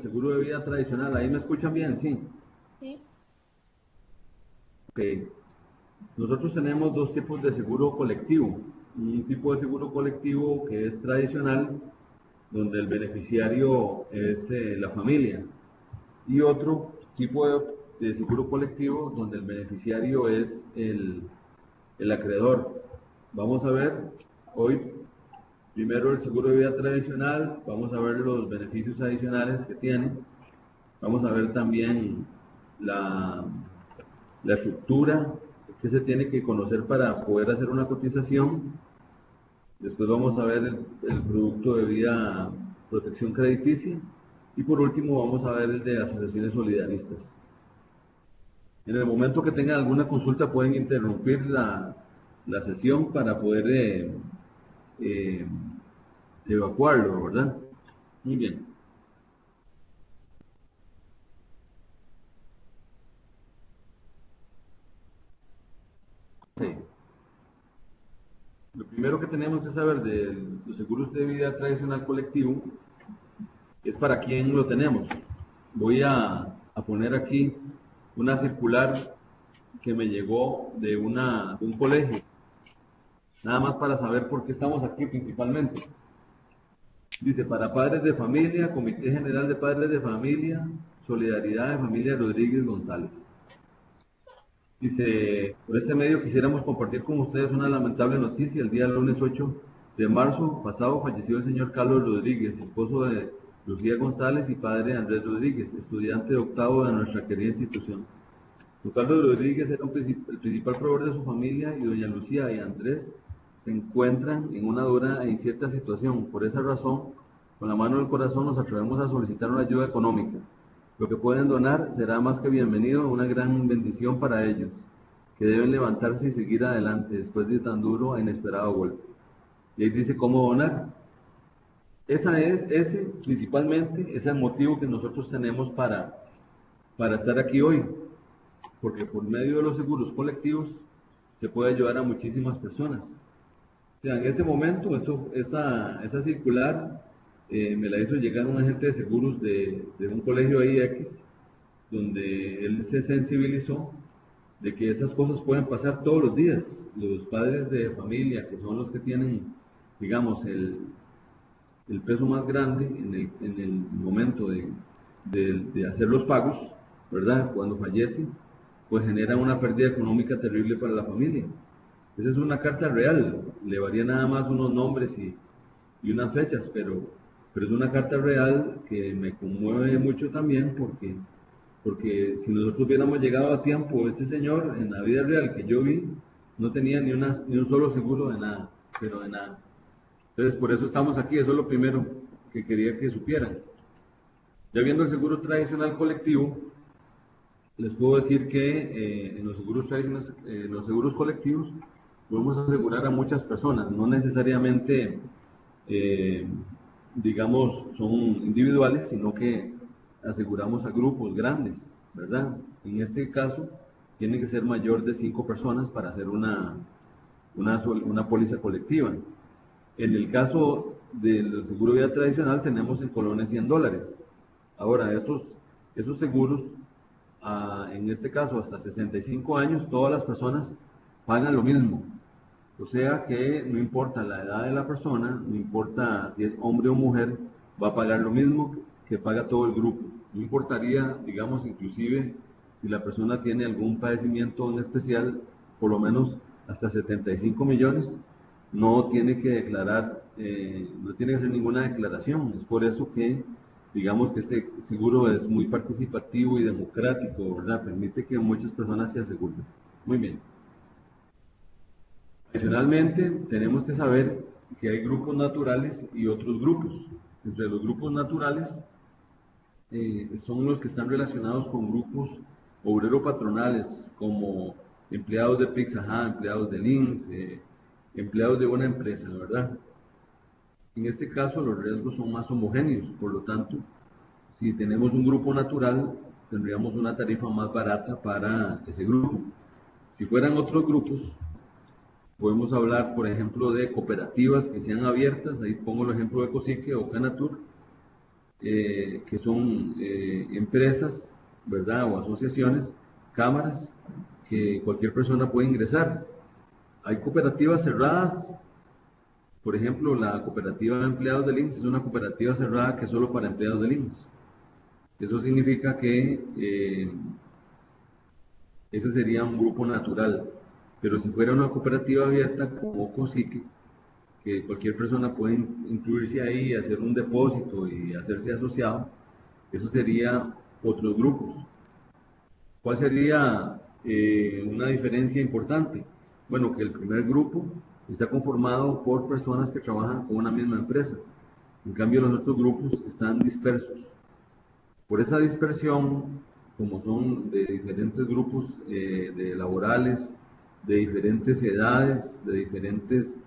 seguro de vida tradicional. ¿Ahí me escuchan bien? Sí. Sí. Ok. Nosotros tenemos dos tipos de seguro colectivo. Un tipo de seguro colectivo que es tradicional, donde el beneficiario es la familia. Y otro tipo de seguro colectivo, donde el beneficiario es el acreedor. Vamos a ver hoy primero el seguro de vida tradicional, vamos a ver los beneficios adicionales que tiene, vamos a ver también la, la estructura que se tiene que conocer para poder hacer una cotización. Después vamos a ver el producto de vida protección crediticia y por último vamos a ver el de asociaciones solidaristas. En el momento que tengan alguna consulta pueden interrumpir la sesión para poder eh, evacuarlo, ¿verdad? Muy bien. Sí. Lo primero que tenemos que saber de los seguros de vida tradicional colectivo es para quién lo tenemos. Voy a poner aquí una circular que me llegó de un colegio, nada más para saber por qué estamos aquí principalmente. Dice, para padres de familia, Comité General de Padres de Familia, Solidaridad de Familia Rodríguez González. Dice, por este medio quisiéramos compartir con ustedes una lamentable noticia. El día lunes 8 de marzo pasado falleció el señor Carlos Rodríguez, esposo de Lucía González y padre de Andrés Rodríguez, estudiante de octavo de nuestra querida institución. Don Carlos Rodríguez era el principal proveedor de su familia y doña Lucía y Andrés se encuentran en una dura e incierta situación. Por esa razón, con la mano del corazón nos atrevemos a solicitar una ayuda económica. Lo que pueden donar será más que bienvenido, una gran bendición para ellos, que deben levantarse y seguir adelante después de tan duro e inesperado golpe. Y ahí dice cómo donar. Ese principalmente es el motivo que nosotros tenemos para estar aquí hoy, porque por medio de los seguros colectivos se puede ayudar a muchísimas personas. O sea, en ese momento, esa circular me la hizo llegar un agente de seguros de un colegio ahí X, donde él se sensibilizó de que esas cosas pueden pasar todos los días. Los padres de familia, que son los que tienen, digamos, el peso más grande en el momento de hacer los pagos, ¿verdad? Cuando fallecen, pues genera una pérdida económica terrible para la familia. Esa es una carta real, le varía nada más unos nombres y unas fechas, pero es una carta real que me conmueve mucho también porque si nosotros hubiéramos llegado a tiempo, ese señor en la vida real que yo vi no tenía ni un solo seguro de nada, pero de nada. Entonces, por eso estamos aquí, eso es lo primero que quería que supieran. Ya viendo el seguro tradicional colectivo, les puedo decir que en los seguros tradicionales, los seguros colectivos, podemos asegurar a muchas personas, no necesariamente, eh, digamos, son individuales, sino que aseguramos a grupos grandes, ¿verdad? En este caso, tiene que ser mayor de 5 personas para hacer una póliza colectiva. En el caso del seguro de vida tradicional tenemos en colones $100. Ahora, esos seguros, en este caso hasta 65 años, todas las personas pagan lo mismo. O sea que no importa la edad de la persona, no importa si es hombre o mujer, va a pagar lo mismo que paga todo el grupo. No importaría, digamos, inclusive si la persona tiene algún padecimiento en especial, por lo menos hasta 75 millones, no tiene que declarar, no tiene que hacer ninguna declaración. Es por eso que, digamos que este seguro es muy participativo y democrático, ¿verdad? Permite que muchas personas se aseguren. Muy bien. Adicionalmente, tenemos que saber que hay grupos naturales y otros grupos. Entre los grupos naturales son los que están relacionados con grupos obrero-patronales, como empleados de Pizza Hut, empleados de Links, empleados de una empresa, ¿verdad? En este caso, los riesgos son más homogéneos, por lo tanto, si tenemos un grupo natural, tendríamos una tarifa más barata para ese grupo. Si fueran otros grupos, podemos hablar, por ejemplo, de cooperativas que sean abiertas, ahí pongo el ejemplo de Cosique o Canatur, que son empresas, ¿verdad? O asociaciones, cámaras, que cualquier persona puede ingresar. Hay cooperativas cerradas, por ejemplo, la cooperativa de empleados del INSS es una cooperativa cerrada que es solo para empleados del INSS. Eso significa que ese sería un grupo natural, pero si fuera una cooperativa abierta como COSIC, que cualquier persona puede incluirse ahí, hacer un depósito y hacerse asociado, eso sería otros grupos. ¿Cuál sería una diferencia importante? Bueno, que el primer grupo está conformado por personas que trabajan con una misma empresa. En cambio, los otros grupos están dispersos. Por esa dispersión, como son de diferentes grupos de laborales, de diferentes edades, de diferentes,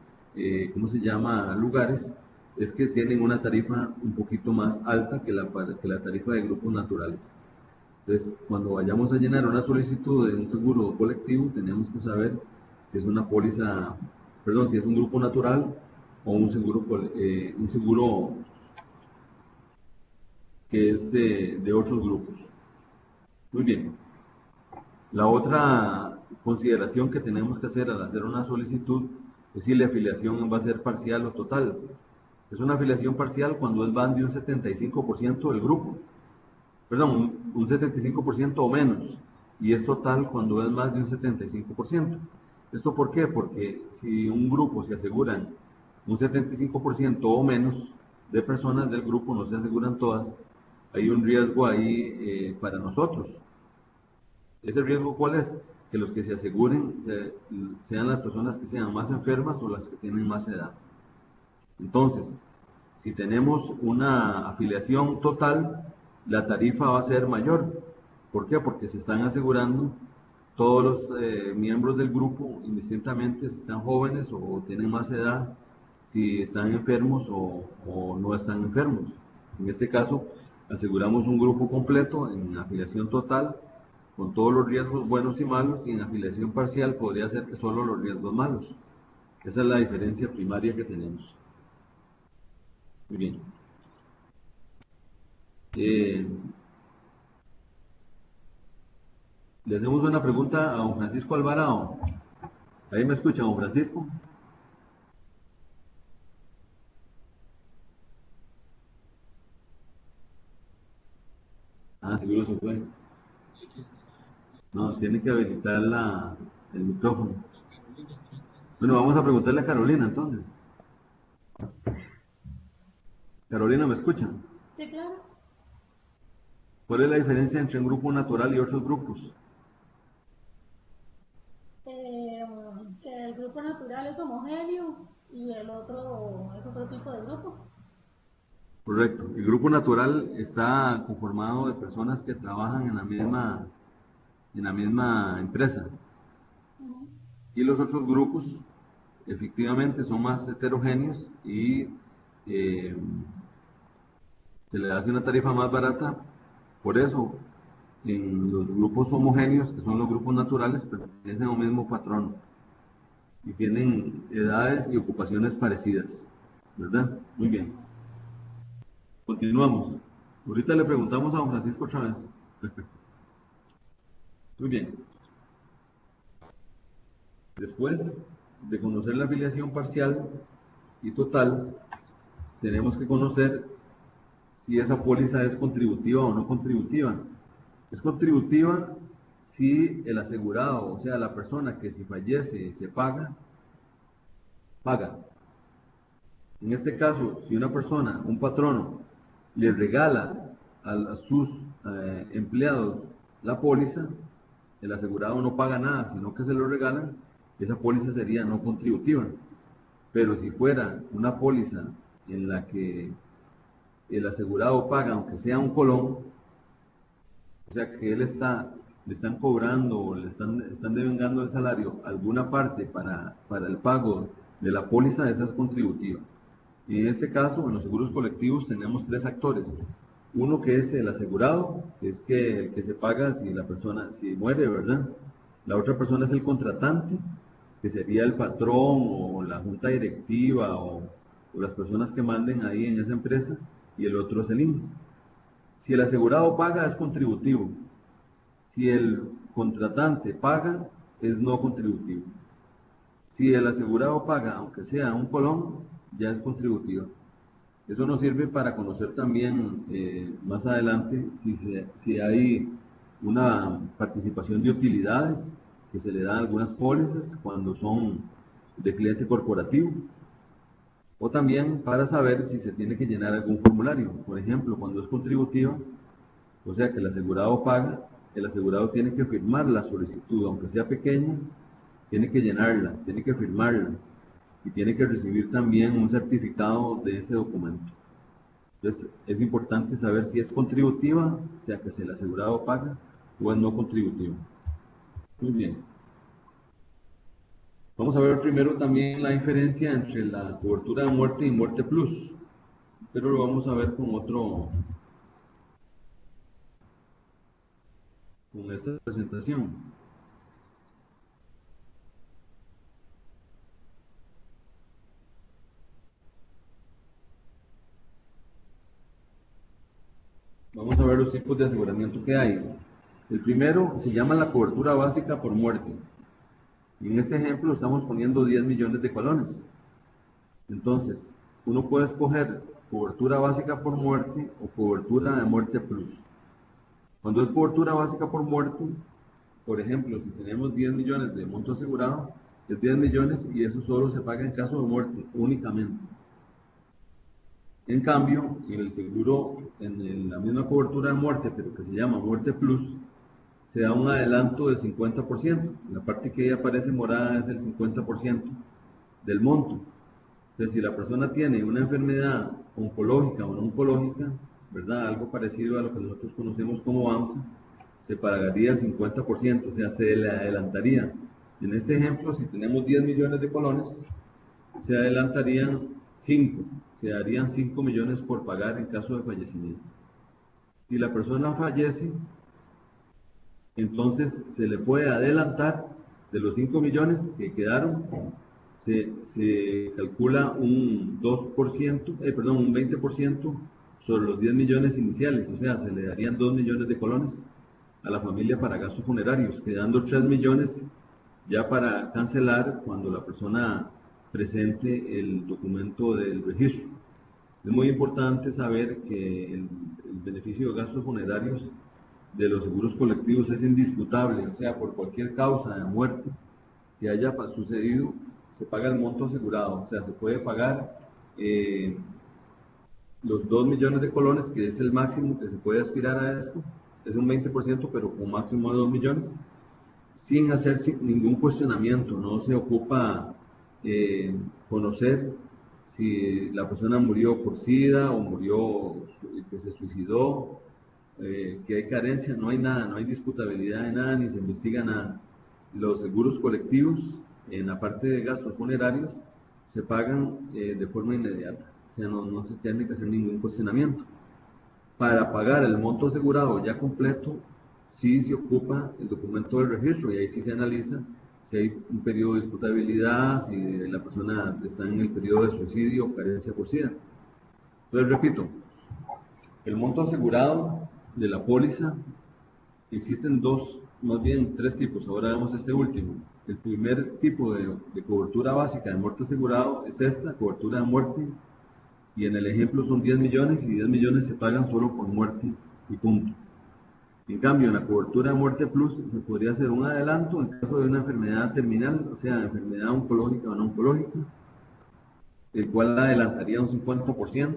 ¿cómo se llama?, lugares, es que tienen una tarifa un poquito más alta que la tarifa de grupos naturales. Entonces, cuando vayamos a llenar una solicitud de un seguro colectivo, tenemos que saber si es una póliza, perdón, si es un grupo natural o un seguro que es de otros grupos. Muy bien. La otra consideración que tenemos que hacer al hacer una solicitud es si la afiliación va a ser parcial o total. Es una afiliación parcial cuando es más de un 75% del grupo. Perdón, un 75% o menos. Y es total cuando es más de un 75%. ¿Esto por qué? Porque si un grupo se aseguran un 75% o menos de personas del grupo, no se aseguran todas, hay un riesgo ahí para nosotros. ¿Ese riesgo cuál es? Que los que se aseguren sean las personas que sean más enfermas o las que tienen más edad. Entonces, si tenemos una afiliación total, la tarifa va a ser mayor. ¿Por qué? Porque se están asegurando todos los miembros del grupo, indistintamente si están jóvenes o tienen más edad, si están enfermos o no están enfermos. En este caso, aseguramos un grupo completo en afiliación total, con todos los riesgos buenos y malos, y en afiliación parcial podría ser que solo los riesgos malos. Esa es la diferencia primaria que tenemos. Muy bien. Le hacemos una pregunta a don Francisco Alvarado. ¿Ahí me escucha, don Francisco? Ah, seguro se fue. No, tiene que habilitar el micrófono. Bueno, vamos a preguntarle a Carolina entonces. Carolina, ¿me escucha? Sí, claro. ¿Cuál es la diferencia entre un grupo natural y otros grupos? Eh, que el grupo natural es homogéneo y el otro es otro tipo de grupo. Correcto. El grupo natural está conformado de personas que trabajan en la misma empresa. Ujú. Y los otros grupos, efectivamente, son más heterogéneos y eh, se le hace una tarifa más barata. Por eso, en los grupos homogéneos, que son los grupos naturales, pertenecen a un mismo patrón y tienen edades y ocupaciones parecidas, ¿verdad? Muy bien. Continuamos. Ahorita le preguntamos a don Francisco otra vez. Muy bien. Después de conocer la afiliación parcial y total, tenemos que conocer si esa póliza es contributiva o no contributiva. Es contributiva si el asegurado, o sea, la persona que si fallece se paga, paga. En este caso, si una persona, un patrono, le regala a sus empleados la póliza, el asegurado no paga nada, sino que se lo regalan, esa póliza sería no contributiva. Pero si fuera una póliza en la que el asegurado paga, aunque sea un colón, o sea que le están cobrando o están devengando el salario alguna parte para el pago de la póliza, esa es contributiva. Y en este caso, en los seguros colectivos tenemos tres actores. Uno que es el asegurado, que es el que se paga si la persona, si muere, ¿verdad? La otra persona es el contratante, que sería el patrón o la junta directiva o las personas que manden ahí en esa empresa, y el otro es el INSS. Si el asegurado paga, es contributivo. Si el contratante paga, es no contributivo. Si el asegurado paga, aunque sea un colón, ya es contributivo. Eso nos sirve para conocer también más adelante si hay una participación de utilidades que se le dan a algunas pólizas cuando son de cliente corporativo, o también para saber si se tiene que llenar algún formulario. Por ejemplo, cuando es contributiva, o sea que el asegurado paga, el asegurado tiene que firmar la solicitud, aunque sea pequeña, tiene que llenarla, tiene que firmarla y tiene que recibir también un certificado de ese documento. Entonces, es importante saber si es contributiva, o sea que si el asegurado paga, o es no contributiva. Muy bien. Vamos a ver primero también la diferencia entre la cobertura de muerte y muerte plus, pero lo vamos a ver con con esta presentación. Vamos a ver los tipos de aseguramiento que hay. El primero se llama la cobertura básica por muerte. Y en este ejemplo estamos poniendo 10 millones de colones. Entonces, uno puede escoger cobertura básica por muerte o cobertura de muerte plus. Cuando es cobertura básica por muerte, por ejemplo, si tenemos 10 millones de monto asegurado, es 10 millones y eso solo se paga en caso de muerte, únicamente. En cambio, en el seguro, en la misma cobertura de muerte, pero que se llama muerte plus, se da un adelanto del 50%. La parte que ahí aparece morada es el 50% del monto. Entonces, si la persona tiene una enfermedad oncológica o no oncológica, ¿verdad? Algo parecido a lo que nosotros conocemos como AMSA, se pagaría el 50%, o sea, se le adelantaría. En este ejemplo, si tenemos 10 millones de colones, se adelantarían 5, se darían 5 millones por pagar en caso de fallecimiento. Si la persona fallece, entonces se le puede adelantar de los 5 millones que quedaron, se calcula un 2%, un 20% sobre los 10 millones iniciales, o sea, se le darían 2 millones de colones a la familia para gastos funerarios, quedando 3 millones ya para cancelar cuando la persona presente el documento del registro. Es muy importante saber que el beneficio de gastos funerarios de los seguros colectivos es indisputable, o sea, por cualquier causa de muerte que haya sucedido, se paga el monto asegurado, o sea, se puede pagar los 2 millones de colones, que es el máximo que se puede aspirar a esto, es un 20%, pero con máximo de 2 millones, sin hacer ningún cuestionamiento. No se ocupa conocer si la persona murió por SIDA o murió que se suicidó, que hay carencia, no hay nada, no hay disputabilidad de nada, ni se investiga nada. Los seguros colectivos, en la parte de gastos funerarios, se pagan de forma inmediata, o sea, no se tiene que hacer ningún cuestionamiento. Para pagar el monto asegurado ya completo, sí se ocupa el documento del registro y ahí sí se analiza si hay un periodo de disputabilidad, si la persona está en el periodo de suicidio o carencia por SIDA. Entonces, repito, el monto asegurado de la póliza, existen más bien tres tipos, ahora vemos este último. El primer tipo de cobertura básica de muerte asegurado es esta, cobertura de muerte, y en el ejemplo son 10 millones y 10 millones se pagan solo por muerte y punto. En cambio, en la cobertura de muerte plus se podría hacer un adelanto en caso de una enfermedad terminal, o sea, enfermedad oncológica o no oncológica, el cual adelantaría un 50%,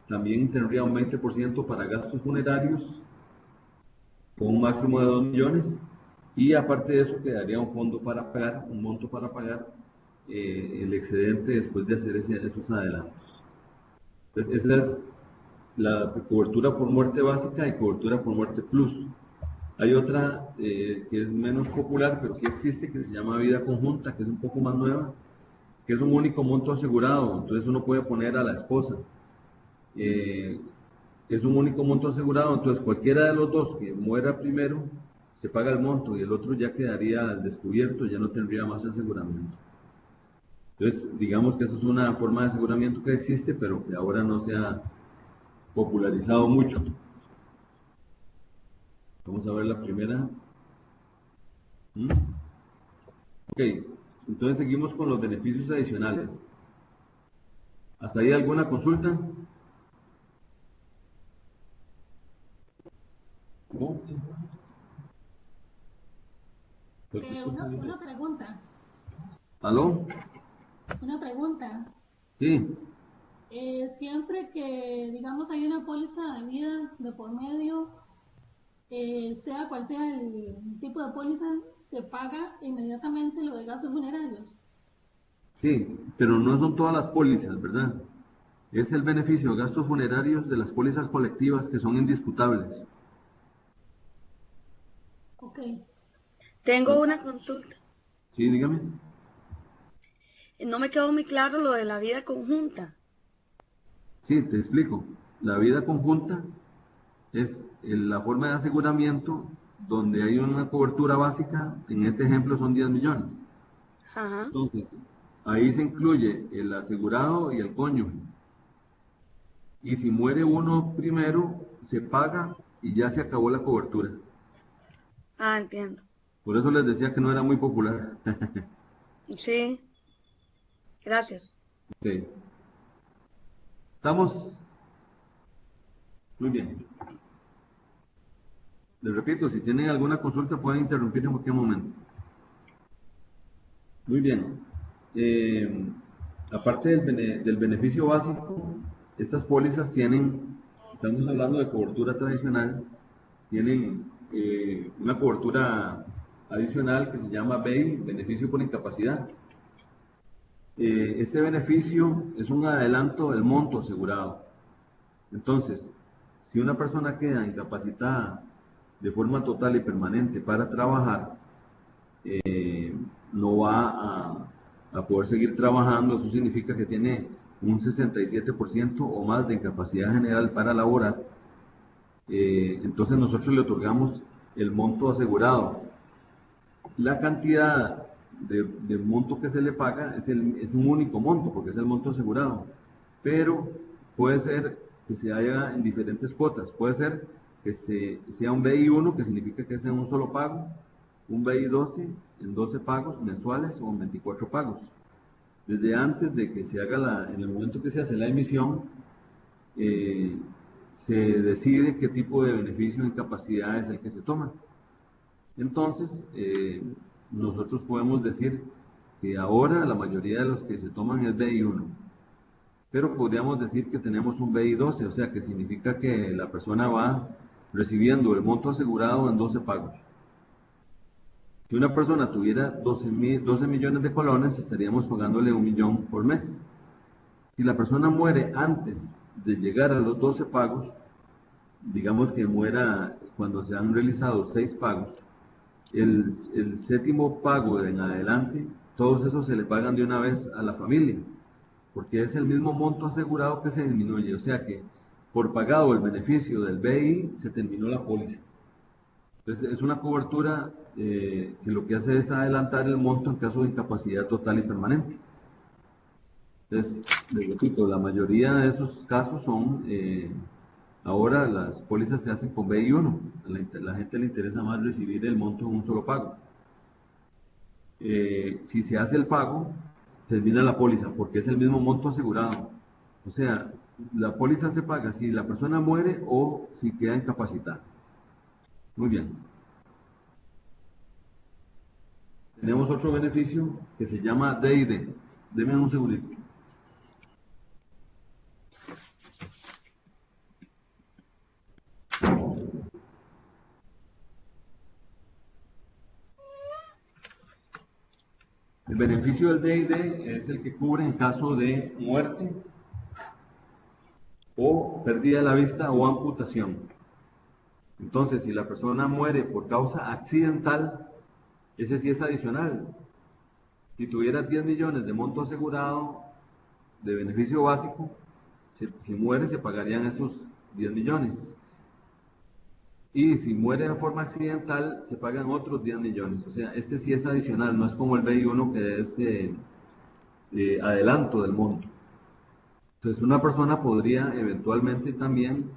también tendría un 20% para gastos funerarios, con un máximo de 2 millones, y aparte de eso quedaría un fondo para pagar, un monto para pagar el excedente después de hacer esos adelantos. Entonces, esa es la cobertura por muerte básica y cobertura por muerte plus. Hay otra que es menos popular, pero sí existe, que se llama vida conjunta, que es un poco más nueva, que es un único monto asegurado. Entonces uno puede poner a la esposa. Es un único monto asegurado, entonces cualquiera de los dos que muera primero, se paga el monto y el otro ya quedaría al descubierto, ya no tendría más aseguramiento. Entonces, digamos que esa es una forma de aseguramiento que existe, pero que ahora no se ha popularizado mucho. Vamos a ver la primera. ¿Mm? Ok, entonces seguimos con los beneficios adicionales. ¿Hasta ahí alguna consulta? ¿No? Sí. Una pregunta, ¿Aló? una pregunta. Sí, Siempre que, digamos, hay una póliza de vida de por medio, sea cual sea el tipo de póliza, se paga inmediatamente lo de gastos funerarios. sí, pero no son todas las pólizas, ¿verdad? Es el beneficio de gastos funerarios de las pólizas colectivas que son indiscutables. Ok. Tengo una consulta. Sí, dígame. No me quedó muy claro lo de la vida conjunta. Sí, te explico. La vida conjunta es la forma de aseguramiento donde hay una cobertura básica, en este ejemplo son 10 millones. Ajá. Entonces, ahí se incluye el asegurado y el cónyuge. Y si muere uno primero, se paga y ya se acabó la cobertura. Ah, entiendo. Por eso les decía que no era muy popular. Sí, gracias. Ok. Estamos muy bien. Les repito, si tienen alguna consulta pueden interrumpir en cualquier momento. Muy bien. Aparte del beneficio básico, estas pólizas tienen, estamos hablando de cobertura tradicional, tienen una cobertura adicional que se llama BEI, beneficio por incapacidad. Este beneficio es un adelanto del monto asegurado. Entonces, si una persona queda incapacitada de forma total y permanente para trabajar, no va a poder seguir trabajando. Eso significa que tiene un 67% o más de incapacidad general para laborar. Entonces nosotros le otorgamos el monto asegurado. La cantidad de monto que se le paga es un único monto, porque es el monto asegurado. Pero puede ser que se haga en diferentes cuotas. Puede ser que sea un BI1, que significa que sea un solo pago, un BI12 en 12 pagos mensuales o en 24 pagos. Desde antes de que se haga en el momento que se hace la emisión, eh, se decide qué tipo de beneficio de incapacidad es el que se toma. Entonces, nosotros podemos decir que ahora la mayoría de los que se toman es BI1, pero podríamos decir que tenemos un BI12, o sea que significa que la persona va recibiendo el monto asegurado en 12 pagos. Si una persona tuviera 12 millones de colones, estaríamos pagándole 1 millón por mes. Si la persona muere antes de llegar a los 12 pagos, digamos que muera cuando se han realizado 6 pagos, el séptimo pago en adelante, todos esos se le pagan de una vez a la familia, porque es el mismo monto asegurado que se disminuye, o sea que por pagado el beneficio del BI se terminó la póliza. Entonces es una cobertura que lo que hace es adelantar el monto en caso de incapacidad total y permanente. Entonces, les repito, la mayoría de esos casos son, ahora las pólizas se hacen con BI1, la gente le interesa más recibir el monto en un solo pago. Si se hace el pago, termina la póliza porque es el mismo monto asegurado. O sea, la póliza se paga si la persona muere o si queda incapacitada. Muy bien. Tenemos otro beneficio que se llama D&D. Deme un segundito. El beneficio del D&D es el que cubre en caso de muerte o pérdida de la vista o amputación. Entonces, si la persona muere por causa accidental, ese sí es adicional. Si tuviera 10 millones de monto asegurado de beneficio básico, si muere se pagarían esos 10 millones. Y si muere de forma accidental, se pagan otros 10 millones. O sea, este sí es adicional, no es como el BI1 que es adelanto del monto. Entonces, una persona podría eventualmente también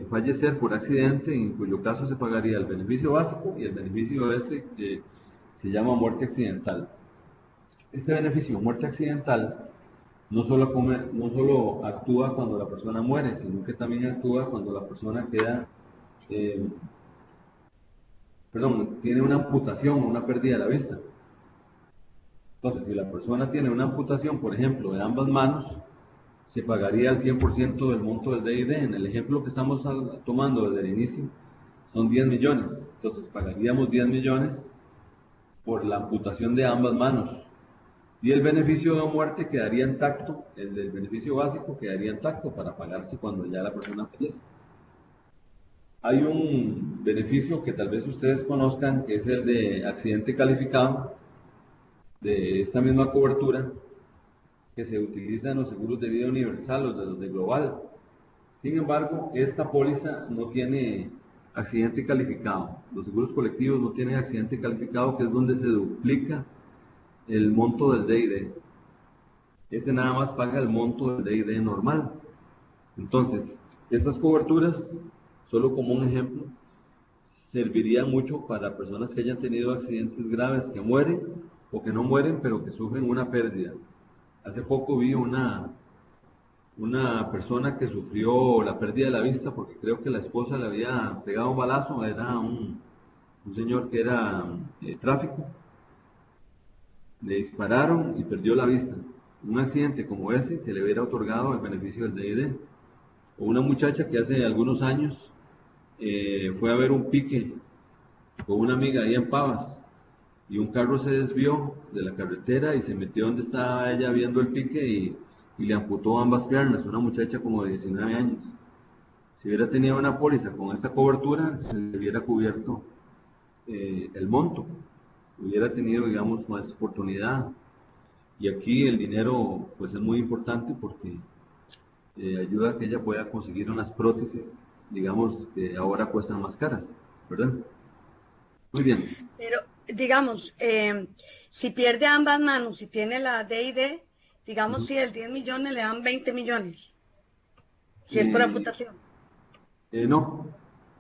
fallecer por accidente, en cuyo caso se pagaría el beneficio básico y el beneficio que se llama muerte accidental. Este beneficio, muerte accidental, no solo actúa cuando la persona muere, sino que también actúa cuando la persona tiene una amputación o una pérdida de la vista. Entonces, si la persona tiene una amputación, por ejemplo, de ambas manos, se pagaría el 100% del monto del DID. En el ejemplo que estamos tomando desde el inicio, son 10 millones. Entonces, pagaríamos 10 millones por la amputación de ambas manos. Y el beneficio de muerte quedaría intacto, el del beneficio básico quedaría intacto para pagarse cuando ya la persona fallece. Hay un beneficio que tal vez ustedes conozcan, que es el de accidente calificado, de esta misma cobertura, que se utiliza en los seguros de vida universal, los de global. Sin embargo, esta póliza no tiene accidente calificado. Los seguros colectivos no tienen accidente calificado, que es donde se duplica el monto del DID. Ese nada más paga el monto del DID normal. Entonces, estas coberturas, solo como un ejemplo, servirían mucho para personas que hayan tenido accidentes graves, que mueren o que no mueren, pero que sufren una pérdida. Hace poco vi una persona que sufrió la pérdida de la vista porque creo que la esposa le había pegado un balazo. Era un señor que era tráfico. Le dispararon y perdió la vista. Un accidente como ese se le hubiera otorgado el beneficio del DID. O una muchacha que hace algunos años fue a ver un pique con una amiga ahí en Pavas, y un carro se desvió de la carretera y se metió donde estaba ella viendo el pique y le amputó ambas piernas, una muchacha como de 19 años. Si hubiera tenido una póliza con esta cobertura, se le hubiera cubierto el monto, hubiera tenido, digamos, más oportunidad. Y aquí el dinero pues es muy importante porque ayuda a que ella pueda conseguir unas prótesis, digamos, que ahora cuestan más caras, ¿verdad? Muy bien. Pero, digamos, si pierde ambas manos, si tiene la DID, digamos, si el 10 millones le dan 20 millones, si es por amputación. No.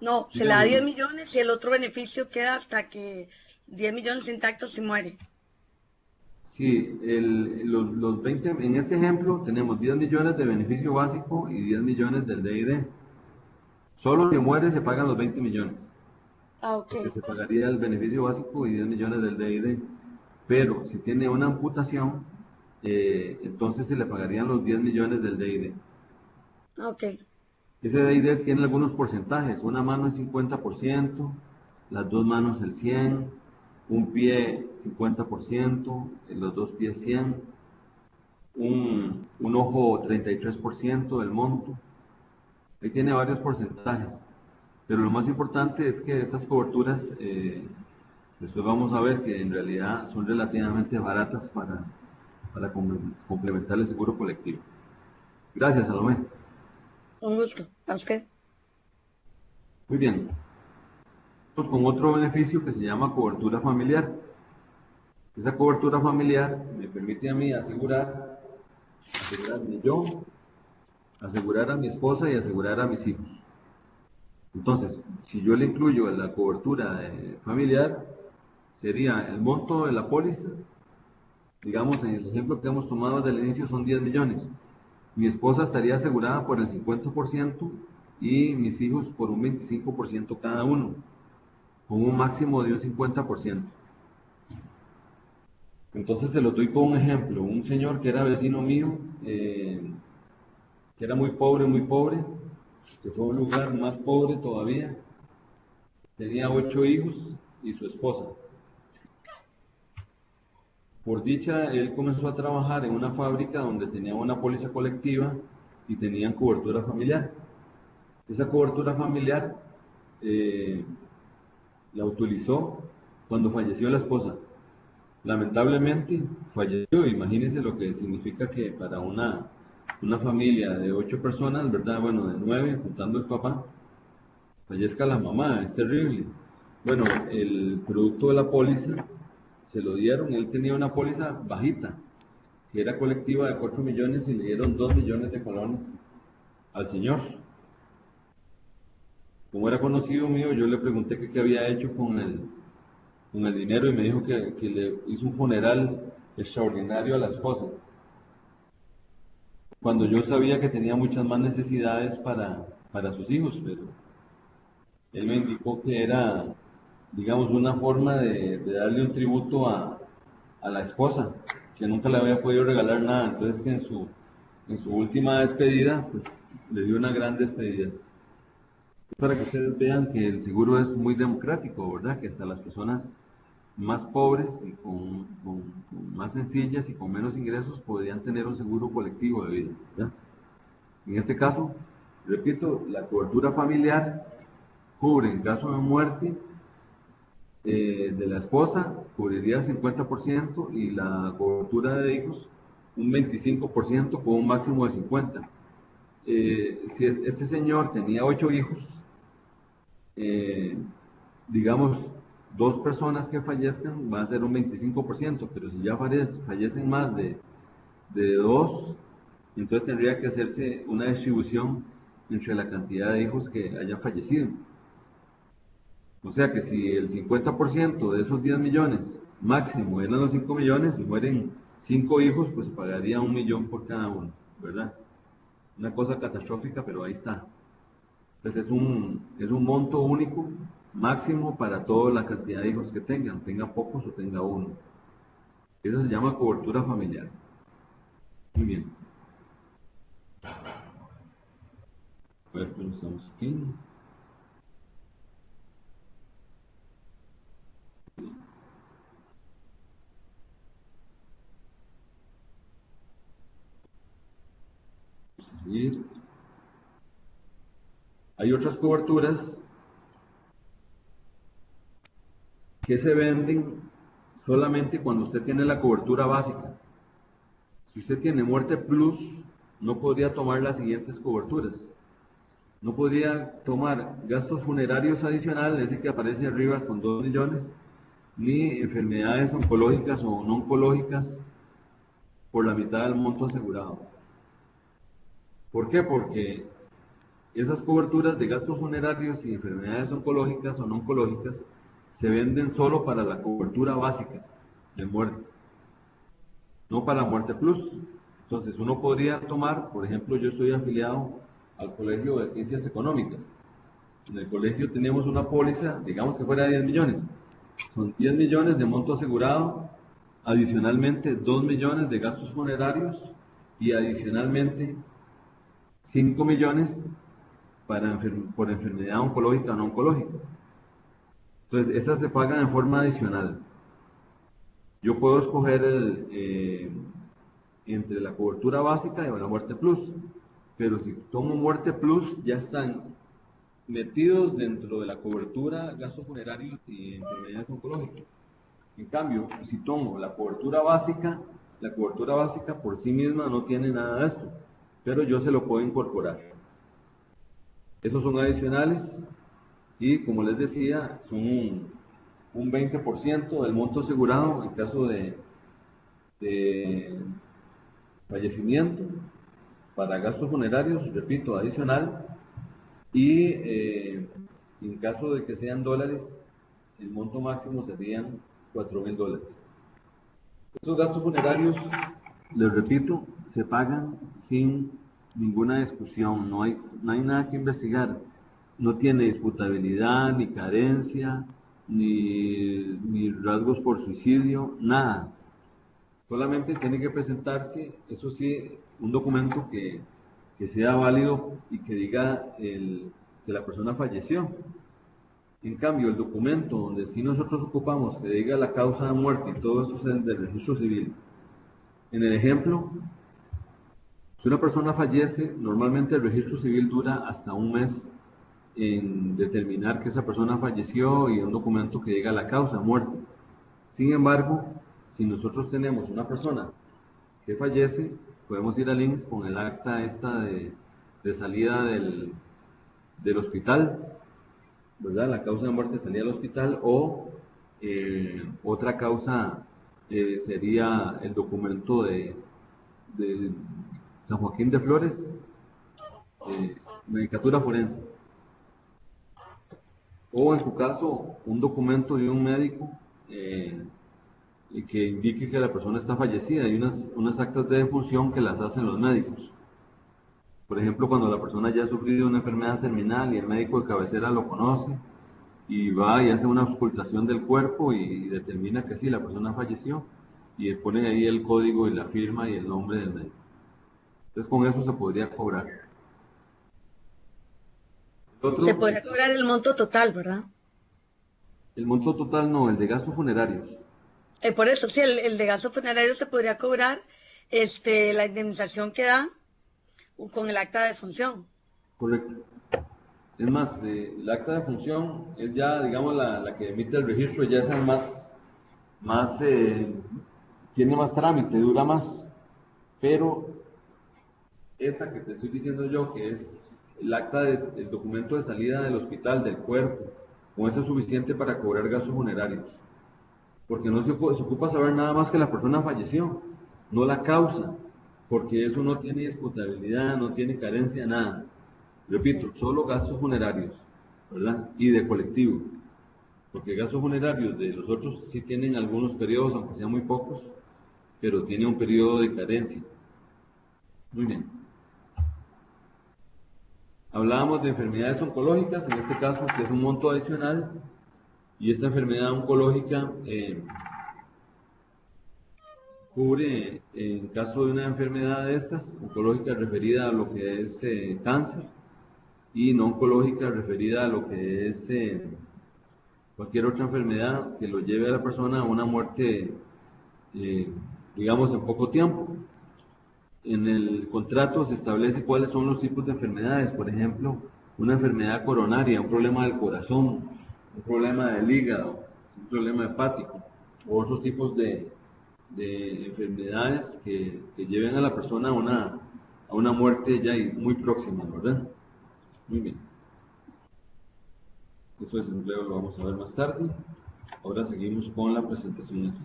No, se le da 10 millones y el otro beneficio queda hasta que 10 millones intactos se muere. Sí, los 20, en este ejemplo tenemos 10 millones de beneficio básico y 10 millones del DID. Solo si muere se pagan los 20 millones. Ah, ok. Porque se pagaría el beneficio básico y 10 millones del DID. Pero si tiene una amputación, entonces se le pagarían los 10 millones del DID. Ok. Ese DID tiene algunos porcentajes. Una mano el 50%, las dos manos el 100%, un pie 50%, los dos pies 100%, un ojo 33% del monto. Ahí tiene varios porcentajes. Pero lo más importante es que estas coberturas, después vamos a ver que en realidad son relativamente baratas para complementar el seguro colectivo. Gracias, Salomé. Un gusto. ¿A usted? Muy bien. Pues con otro beneficio que se llama cobertura familiar. Esa cobertura familiar me permite a mí asegurarme yo, asegurar a mi esposa y asegurar a mis hijos. Entonces, si yo le incluyo en la cobertura familiar, sería el monto de la póliza, digamos en el ejemplo que hemos tomado desde el inicio son 10 millones. Mi esposa estaría asegurada por el 50% y mis hijos por un 25% cada uno, con un máximo de un 50%. Entonces se lo doy como un ejemplo. Un señor que era vecino mío, que era muy pobre, se fue a un lugar más pobre todavía, tenía 8 hijos y su esposa. Por dicha, él comenzó a trabajar en una fábrica donde tenía una póliza colectiva y tenían cobertura familiar. Esa cobertura familiar la utilizó cuando falleció la esposa. Lamentablemente falleció. Imagínense lo que significa que para una familia de 8 personas, ¿verdad? Bueno, de 9, juntando el papá, fallezca la mamá, es terrible. Bueno, el producto de la póliza se lo dieron, él tenía una póliza bajita, que era colectiva de 4 millones y le dieron 2 millones de colones al señor. como era conocido mío, yo le pregunté qué había hecho con el dinero y me dijo que le hizo un funeral extraordinario a la esposa, cuando yo sabía que tenía muchas más necesidades para sus hijos, pero él me indicó que era, digamos, una forma de darle un tributo a la esposa, que nunca le había podido regalar nada, entonces que en su última despedida, pues le dio una gran despedida. Para que ustedes vean que el seguro es muy democrático, ¿verdad? Que hasta las personas más pobres y con más sencillas y con menos ingresos podrían tener un seguro colectivo de vida, ¿verdad? En este caso, repito, la cobertura familiar cubre en caso de muerte de la esposa, cubriría el 50% y la cobertura de hijos un 25% con un máximo de 50%. Si este señor tenía 8 hijos, digamos, 2 personas que fallezcan va a ser un 25%, pero si ya fallecen más de 2, entonces tendría que hacerse una distribución entre la cantidad de hijos que hayan fallecido. O sea que si el 50% de esos 10 millones máximo eran los 5 millones, si mueren 5 hijos, pues pagaría 1 millón por cada uno, ¿verdad? Una cosa catastrófica, pero ahí está. Entonces es un monto único, máximo para toda la cantidad de hijos que tenga pocos o tenga uno. Eso se llama cobertura familiar. Muy bien. A ver, ¿cómo estamos aquí? Vamos a seguir. Hay otras coberturas que se venden solamente cuando usted tiene la cobertura básica. Si usted tiene muerte plus, no podría tomar las siguientes coberturas. No podría tomar gastos funerarios adicionales, ese que aparece arriba con 2 millones, ni enfermedades oncológicas o no oncológicas por la mitad del monto asegurado. ¿Por qué? Porque esas coberturas de gastos funerarios y enfermedades oncológicas o no oncológicas se venden solo para la cobertura básica de muerte, no para muerte plus. Entonces uno podría tomar, por ejemplo, yo estoy afiliado al Colegio de Ciencias Económicas. En el colegio tenemos una póliza, digamos que fuera de 10 millones. Son 10 millones de monto asegurado, adicionalmente 2 millones de gastos funerarios y adicionalmente 5 millones por enfermedad oncológica o no oncológica. Entonces, esas se pagan en forma adicional. Yo puedo escoger entre la cobertura básica y la muerte plus, pero si tomo muerte plus, ya están metidos dentro de la cobertura gastos funerarios y enfermedades oncológicas. En cambio, si tomo la cobertura básica por sí misma no tiene nada de esto, pero yo se lo puedo incorporar. Esos son adicionales y, como les decía, son un 20% del monto asegurado en caso de fallecimiento para gastos funerarios, repito, adicional, y en caso de que sean dólares, el monto máximo serían $4,000. Estos gastos funerarios, les repito, se pagan sin ninguna discusión, no hay nada que investigar, no tiene disputabilidad, ni carencia, ni rasgos por suicidio, nada. Solamente tiene que presentarse, eso sí, un documento que sea válido y que diga que la persona falleció. En cambio, el documento donde sí nosotros ocupamos que diga la causa de muerte y todo eso es el del registro civil. En el ejemplo, si una persona fallece, normalmente el registro civil dura hasta un mes en determinar que esa persona falleció y un documento que diga la causa de muerte. Sin embargo, si nosotros tenemos una persona que fallece, podemos ir al INSS con el acta esta de salida del hospital, ¿verdad? La causa de muerte salida del hospital o otra causa sería el documento de San Joaquín de Flores, Medicatura Forense. o en su caso, un documento de un médico y que indique que la persona está fallecida. Hay unas actas de defunción que las hacen los médicos. Por ejemplo, cuando la persona ya ha sufrido una enfermedad terminal y el médico de cabecera lo conoce y va y hace una auscultación del cuerpo y determina que sí, la persona falleció, y pone ahí el código y la firma y el nombre del médico. Entonces con eso se podría cobrar. Se podría cobrar el monto total, ¿verdad? El monto total no, el de gastos funerarios. Por eso, sí, el de gasto funerario se podría cobrar la indemnización que da con el acta de función. Correcto. Es más, el acta de función es ya, digamos, la que emite el registro, ya es el más tiene más trámite, dura más. Pero esa que te estoy diciendo yo, que es el documento de salida del hospital, del cuerpo, con eso es suficiente para cobrar gastos funerarios. Porque no se ocupa saber nada más que la persona falleció, no la causa, porque eso no tiene disputabilidad, no tiene carencia, nada. Repito, solo gastos funerarios, ¿verdad? Y de colectivo, porque gastos funerarios de los otros sí tienen algunos periodos, aunque sean muy pocos, pero tiene un periodo de carencia. Muy bien. Hablábamos de enfermedades oncológicas, en este caso, que es un monto adicional, y esta enfermedad oncológica cubre, en caso de una enfermedad de estas, oncológica referida a lo que es cáncer, y no oncológica referida a lo que es cualquier otra enfermedad que lo lleve a la persona a una muerte, digamos, en poco tiempo. En el contrato se establece cuáles son los tipos de enfermedades, por ejemplo, una enfermedad coronaria, un problema del corazón, un problema del hígado, un problema hepático, u otros tipos de enfermedades que lleven a la persona a una muerte ya muy próxima, ¿verdad? Muy bien. Eso es empleo, lo vamos a ver más tarde. Ahora seguimos con la presentación aquí.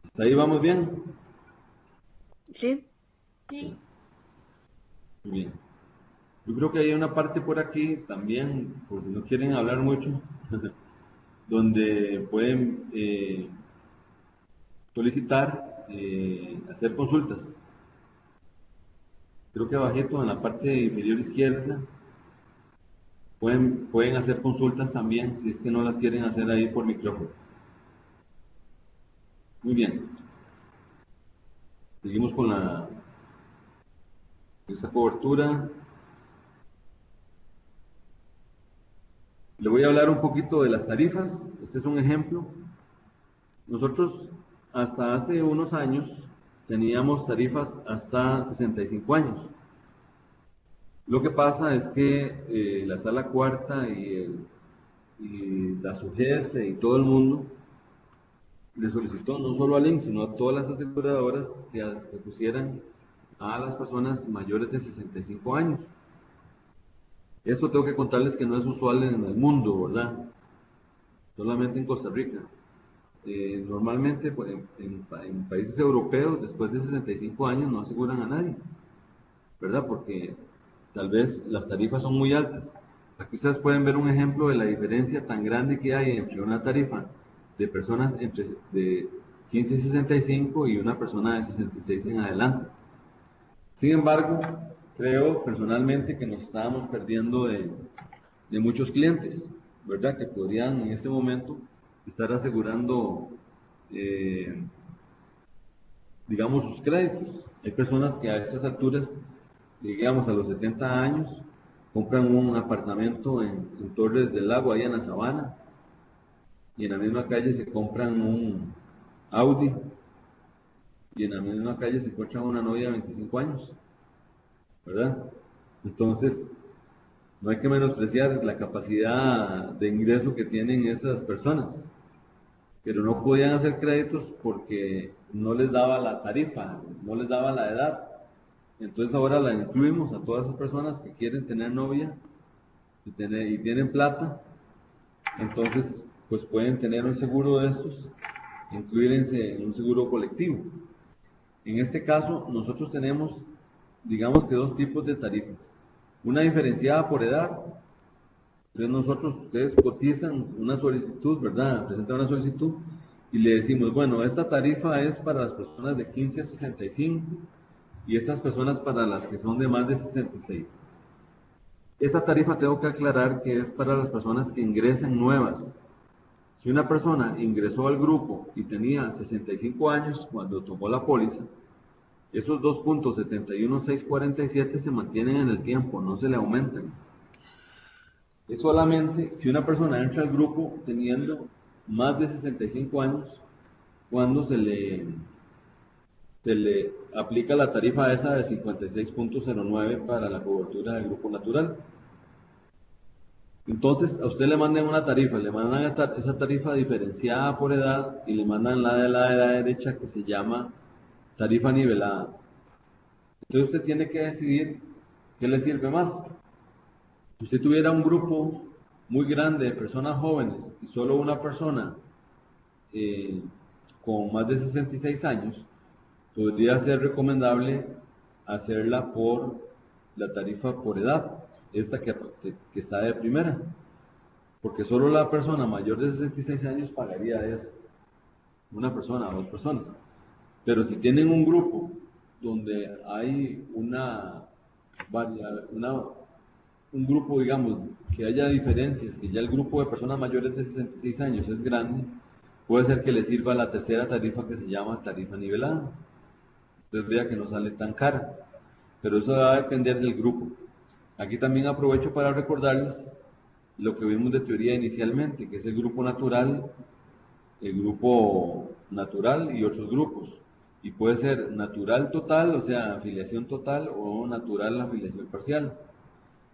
¿Hasta ahí vamos bien? ¿Sí? Sí. Muy bien. Yo creo que hay una parte por aquí también, por si no quieren hablar mucho, donde pueden solicitar, hacer consultas. Creo que abajito en la parte inferior izquierda pueden hacer consultas también si es que no las quieren hacer ahí por micrófono. Muy bien. Seguimos con esta cobertura. Le voy a hablar un poquito de las tarifas. Este es un ejemplo. Nosotros hasta hace unos años teníamos tarifas hasta 65 años. Lo que pasa es que la Sala Cuarta y la SUGES y todo el mundo le solicitó no solo al INSS, sino a todas las aseguradoras que pusieran a las personas mayores de 65 años. Esto tengo que contarles que no es usual en el mundo, ¿verdad? Solamente en Costa Rica. Normalmente pues, en países europeos, después de 65 años no aseguran a nadie, ¿verdad? Porque tal vez las tarifas son muy altas. Aquí ustedes pueden ver un ejemplo de la diferencia tan grande que hay entre una tarifa de personas de 15 y 65 y una persona de 66 en adelante. Sin embargo, creo personalmente que nos estábamos perdiendo de muchos clientes, ¿verdad? Que podrían en este momento estar asegurando, digamos, sus créditos. Hay personas que a estas alturas, digamos a los 70 años, compran un apartamento en Torres del Lago, allá en la Sabana, y en la misma calle se compran un Audi, y en la misma calle se encuentran una novia de 25 años, ¿verdad? Entonces, no hay que menospreciar la capacidad de ingreso que tienen esas personas, pero no podían hacer créditos porque no les daba la tarifa, no les daba la edad. Entonces ahora la incluimos a todas esas personas que quieren tener novia y tienen plata, entonces pues pueden tener un seguro de estos, incluirse en un seguro colectivo. En este caso nosotros tenemos digamos que dos tipos de tarifas. Una diferenciada por edad. Entonces ustedes cotizan una solicitud, ¿verdad? Presentan una solicitud y le decimos, bueno, esta tarifa es para las personas de 15 a 65 y estas personas para las que son de más de 66. Esta tarifa tengo que aclarar que es para las personas que ingresen nuevas. Si una persona ingresó al grupo y tenía 65 años cuando tomó la póliza, esos 2.71647 se mantienen en el tiempo, no se le aumentan. Es solamente si una persona entra al grupo teniendo más de 65 años, cuando se le aplica la tarifa esa de 56.09 para la cobertura del grupo natural. Entonces, a usted le mandan una tarifa, le mandan esa tarifa diferenciada por edad y le mandan la de la derecha que se llama tarifa nivelada. Entonces usted tiene que decidir qué le sirve más. Si usted tuviera un grupo muy grande de personas jóvenes y solo una persona con más de 66 años, podría ser recomendable hacerla por la tarifa por edad, esta que está de primera, porque solo la persona mayor de 66 años pagaría eso, una persona o dos personas. Pero si tienen un grupo donde hay un grupo, digamos, que haya diferencias, que ya el grupo de personas mayores de 66 años es grande, puede ser que le sirva la tercera tarifa que se llama tarifa nivelada. Entonces vea que no sale tan cara, pero eso va a depender del grupo. Aquí también aprovecho para recordarles lo que vimos de teoría inicialmente, que es el grupo natural y otros grupos. Y puede ser natural total, o sea, afiliación total, o natural afiliación parcial.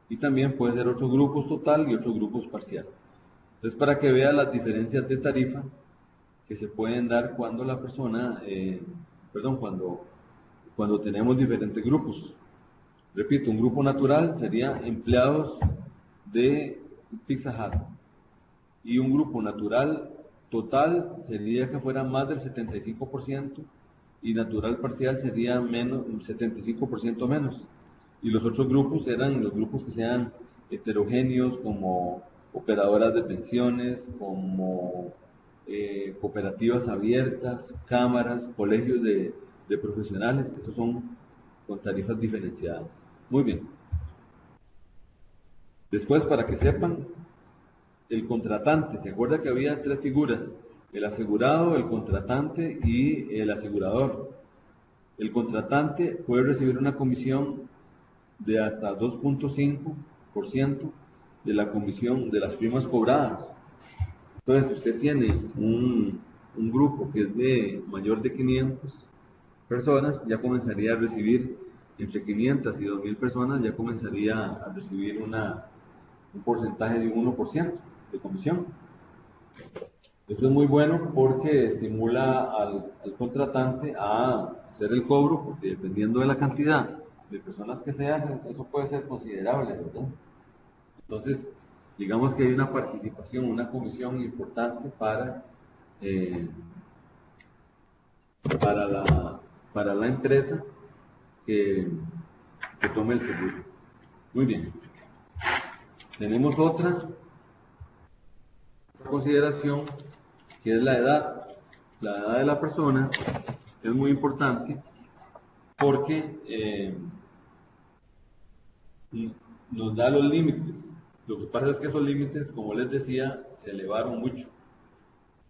Y también puede ser otros grupos total y otros grupos parcial. Entonces, para que vea las diferencias de tarifa que se pueden dar cuando la persona, cuando tenemos diferentes grupos. Repito, un grupo natural sería empleados de Pizza Hut. Y un grupo natural total sería que fuera más del 75% y natural parcial sería menos, 75% menos. Y los otros grupos eran los grupos que sean heterogéneos, como operadoras de pensiones, como cooperativas abiertas, cámaras, colegios de profesionales. Esos son con tarifas diferenciadas. Muy bien. Después, para que sepan, el contratante. ¿Se acuerda que había tres figuras? El asegurado, el contratante y el asegurador. El contratante puede recibir una comisión de hasta 2.5% de la comisión de las primas cobradas. Entonces, si usted tiene un grupo que es de mayor de 500 personas, ya comenzaría a recibir entre 500 y 2.000 personas, ya comenzaría a recibir un porcentaje de un 1% de comisión. Esto es muy bueno porque estimula al contratante a hacer el cobro, porque dependiendo de la cantidad de personas que se hacen, eso puede ser considerable, ¿verdad? Entonces, digamos que hay una participación, una comisión importante para la empresa que tome el seguro. Muy bien. Tenemos otra consideración, que es la edad. La edad de la persona es muy importante porque nos da los límites. Lo que pasa es que esos límites, como les decía, se elevaron mucho.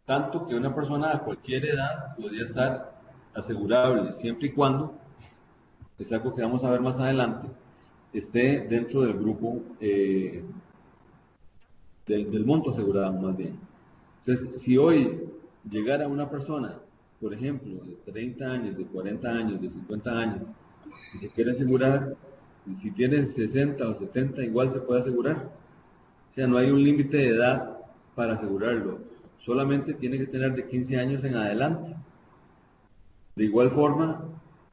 Tanto que una persona a cualquier edad podría estar asegurable, siempre y cuando, es algo que vamos a ver más adelante, esté dentro del grupo del monto asegurado, más bien. Entonces, si hoy llegara una persona, por ejemplo, de 30 años, de 40 años, de 50 años, y se quiere asegurar, y si tiene 60 o 70, igual se puede asegurar. O sea, no hay un límite de edad para asegurarlo. Solamente tiene que tener de 15 años en adelante. De igual forma,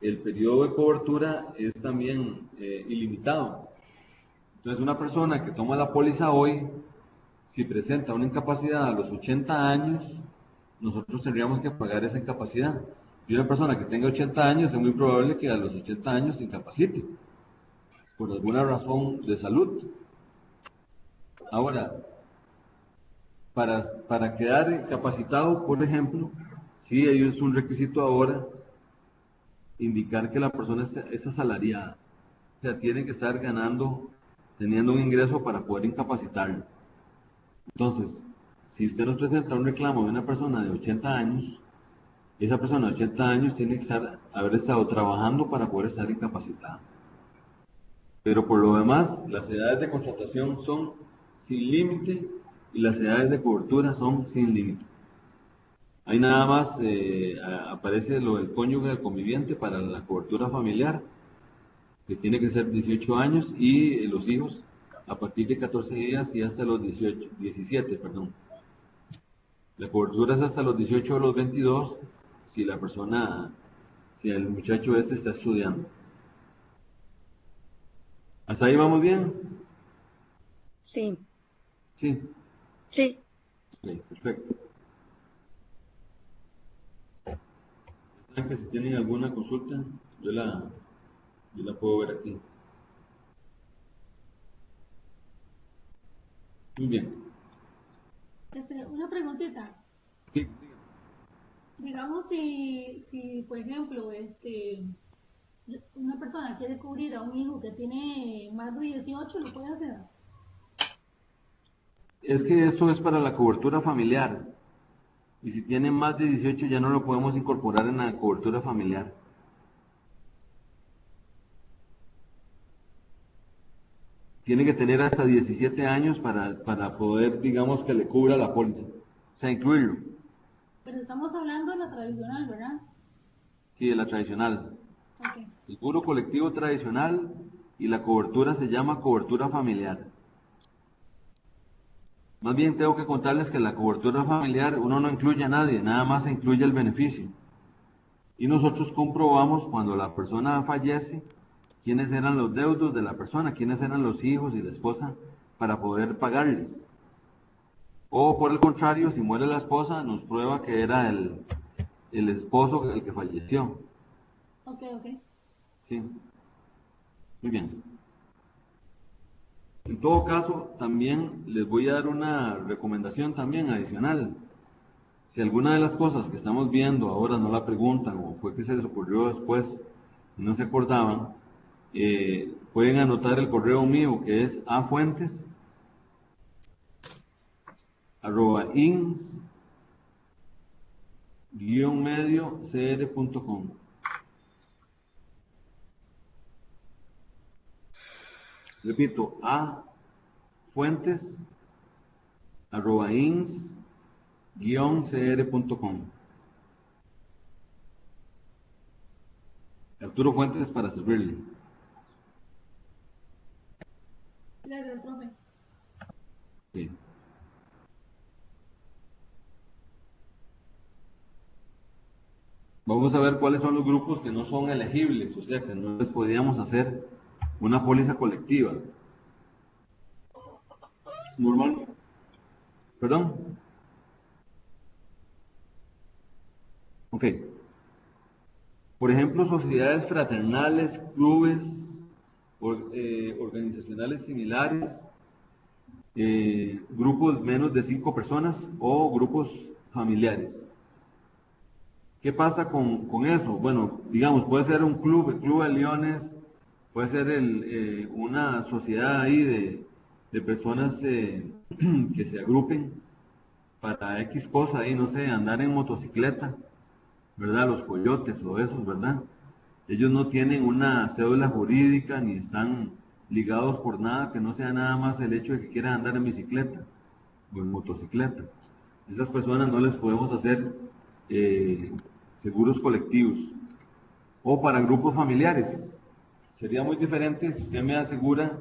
el periodo de cobertura es también ilimitado. Entonces, una persona que toma la póliza hoy, si presenta una incapacidad a los 80 años, nosotros tendríamos que pagar esa incapacidad. Y una persona que tenga 80 años es muy probable que a los 80 años se incapacite por alguna razón de salud. Ahora, para quedar capacitado, por ejemplo, sí es un requisito ahora indicar que la persona es asalariada. O sea, tiene que estar ganando, teniendo un ingreso para poder incapacitarlo. Entonces, si usted nos presenta un reclamo de una persona de 80 años, esa persona de 80 años tiene que haber estado trabajando para poder estar incapacitada. Pero por lo demás, las edades de contratación son sin límite y las edades de cobertura son sin límite. Ahí nada más aparece lo del cónyuge del conviviente para la cobertura familiar, que tiene que ser 18 años, y los hijos a partir de 14 días y hasta los 17, perdón. La cobertura es hasta los 18 o los 22 si la persona, si el muchacho está estudiando. ¿Hasta ahí vamos bien? Sí. Sí. Sí. Ok, perfecto. ¿Saben que si tienen alguna consulta, yo la puedo ver aquí? Muy bien. Una preguntita. Sí. Digamos, si por ejemplo, una persona quiere cubrir a un hijo que tiene más de 18, ¿lo puede hacer? Es que esto es para la cobertura familiar. Y si tiene más de 18 ya no lo podemos incorporar en la cobertura familiar. Tiene que tener hasta 17 años para poder, digamos, que le cubra la póliza. O sea, incluirlo. Pero estamos hablando de la tradicional, ¿verdad? Sí, de la tradicional. Ok. El seguro colectivo tradicional y la cobertura se llama cobertura familiar. Más bien tengo que contarles que en la cobertura familiar uno no incluye a nadie, nada más se incluye el beneficio. Y nosotros comprobamos cuando la persona fallece quiénes eran los deudos de la persona, quiénes eran los hijos y la esposa para poder pagarles. O por el contrario, si muere la esposa, nos prueba que era el esposo el que falleció. Ok. Sí, muy bien. En todo caso, también les voy a dar una recomendación también adicional. Si alguna de las cosas que estamos viendo ahora no la preguntan o fue que se les ocurrió después y no se acordaban, pueden anotar el correo mío que es afuentes@ins-medio-cr.com. Repito, afuentes@ins-cr.com. Arturo Fuentes para servirle. Gracias, profe. Sí. Vamos a ver cuáles son los grupos que no son elegibles, o sea que no les podíamos hacer una póliza colectiva. Normal. ¿Perdón? Ok. Por ejemplo, sociedades fraternales, clubes, organizacionales similares, grupos menos de 5 personas o grupos familiares. ¿Qué pasa con eso? Bueno, digamos, puede ser un club, el Club de Leones, puede ser una sociedad ahí de personas que se agrupen para X cosa ahí, no sé, andar en motocicleta, ¿verdad? Los coyotes o esos, ¿verdad? Ellos no tienen una cédula jurídica ni están ligados por nada que no sea nada más el hecho de que quieran andar en bicicleta o en motocicleta. Esas personas no les podemos hacer seguros colectivos. O para grupos familiares. Sería muy diferente si usted me asegura,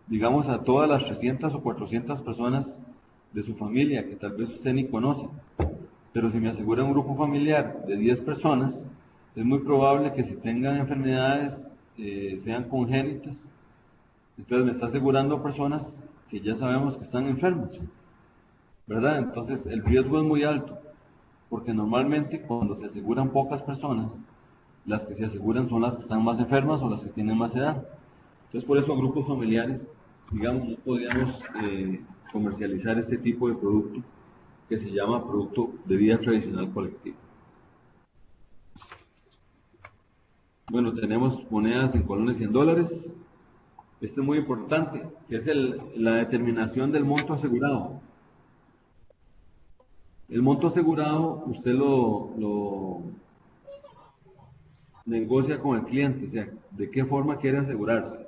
digamos, a todas las 300 o 400 personas de su familia que tal vez usted ni conoce. Pero si me asegura un grupo familiar de 10 personas, es muy probable que si tengan enfermedades sean congénitas. Entonces me está asegurando a personas que ya sabemos que están enfermas, ¿verdad? Entonces el riesgo es muy alto. porque normalmente cuando se aseguran pocas personas, las que se aseguran son las que están más enfermas o las que tienen más edad. Entonces, por eso a grupos familiares, digamos, no podríamos comercializar este tipo de producto que se llama producto de vida tradicional colectiva. Bueno, tenemos monedas en colones y en dólares. Esto es muy importante, que es la determinación del monto asegurado. El monto asegurado usted lo negocia con el cliente, o sea, de qué forma quiere asegurarse.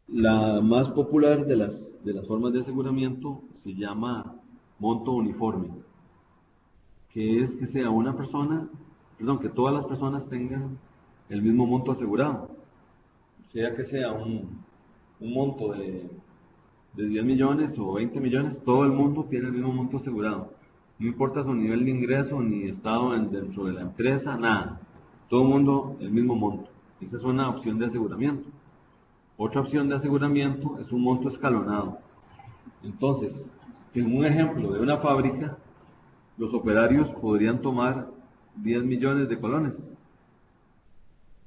La más popular de las formas de aseguramiento se llama monto uniforme, que es que sea una persona, perdón, que todas las personas tengan el mismo monto asegurado, sea que sea un monto de 10 millones o 20 millones, todo el mundo tiene el mismo monto asegurado. No importa su nivel de ingreso ni estado dentro de la empresa, nada. Todo el mundo el mismo monto. Esa es una opción de aseguramiento. Otra opción de aseguramiento es un monto escalonado. Entonces, en un ejemplo de una fábrica, los operarios podrían tomar 10 millones de colones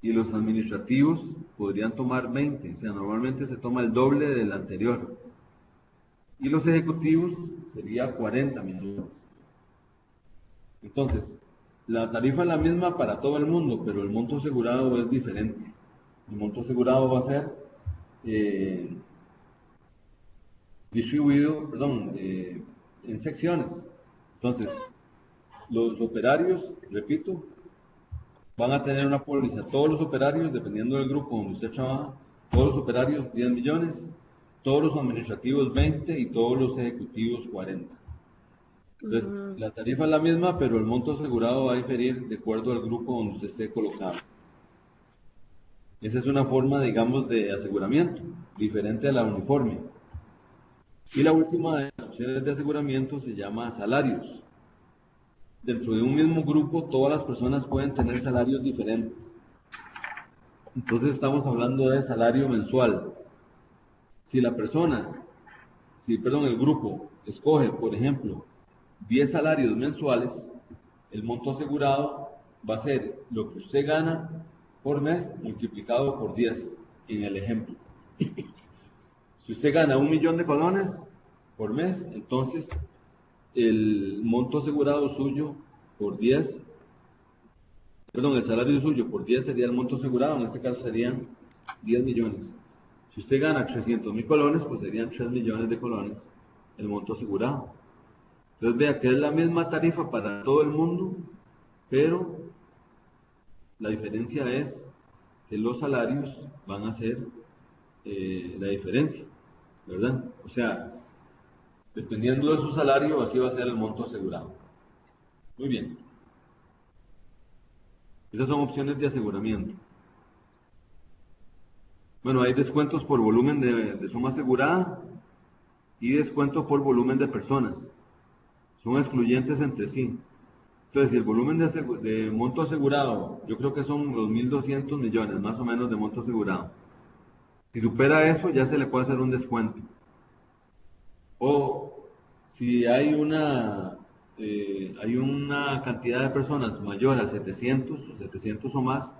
y los administrativos podrían tomar 20. O sea, normalmente se toma el doble del anterior. Y los ejecutivos sería 40 millones. Entonces, la tarifa es la misma para todo el mundo, pero el monto asegurado es diferente. El monto asegurado va a ser distribuido, en secciones. Entonces, los operarios, repito, van a tener una póliza. Todos los operarios, dependiendo del grupo donde usted trabaja, todos los operarios 10 millones, todos los administrativos 20 y todos los ejecutivos 40. Entonces, la tarifa es la misma, pero el monto asegurado va a diferir de acuerdo al grupo donde usted esté colocado. Esa es una forma, digamos, de aseguramiento, diferente a la uniforme. Y la última de las opciones de aseguramiento se llama salarios. Dentro de un mismo grupo, todas las personas pueden tener salarios diferentes. Entonces, estamos hablando de salario mensual. Si el grupo escoge, por ejemplo, 10 salarios mensuales, el monto asegurado va a ser lo que usted gana por mes multiplicado por 10, en el ejemplo. Si usted gana 1 millón de colones por mes, entonces el monto asegurado suyo por 10, el salario suyo por 10 sería el monto asegurado, en este caso serían 10 millones. Si usted gana 300.000 colones, pues serían 3 millones de colones el monto asegurado. Entonces vea que es la misma tarifa para todo el mundo, pero la diferencia es que los salarios van a ser la diferencia, ¿verdad? O sea, dependiendo de su salario, así va a ser el monto asegurado. Muy bien. Esas son opciones de aseguramiento. Bueno, hay descuentos por volumen de suma asegurada y descuento por volumen de personas. Son excluyentes entre sí. Entonces, si el volumen de monto asegurado, yo creo que son los 1.200 millones más o menos de monto asegurado. Si supera eso, ya se le puede hacer un descuento. O si hay una cantidad de personas mayor a 700 o 700 o más,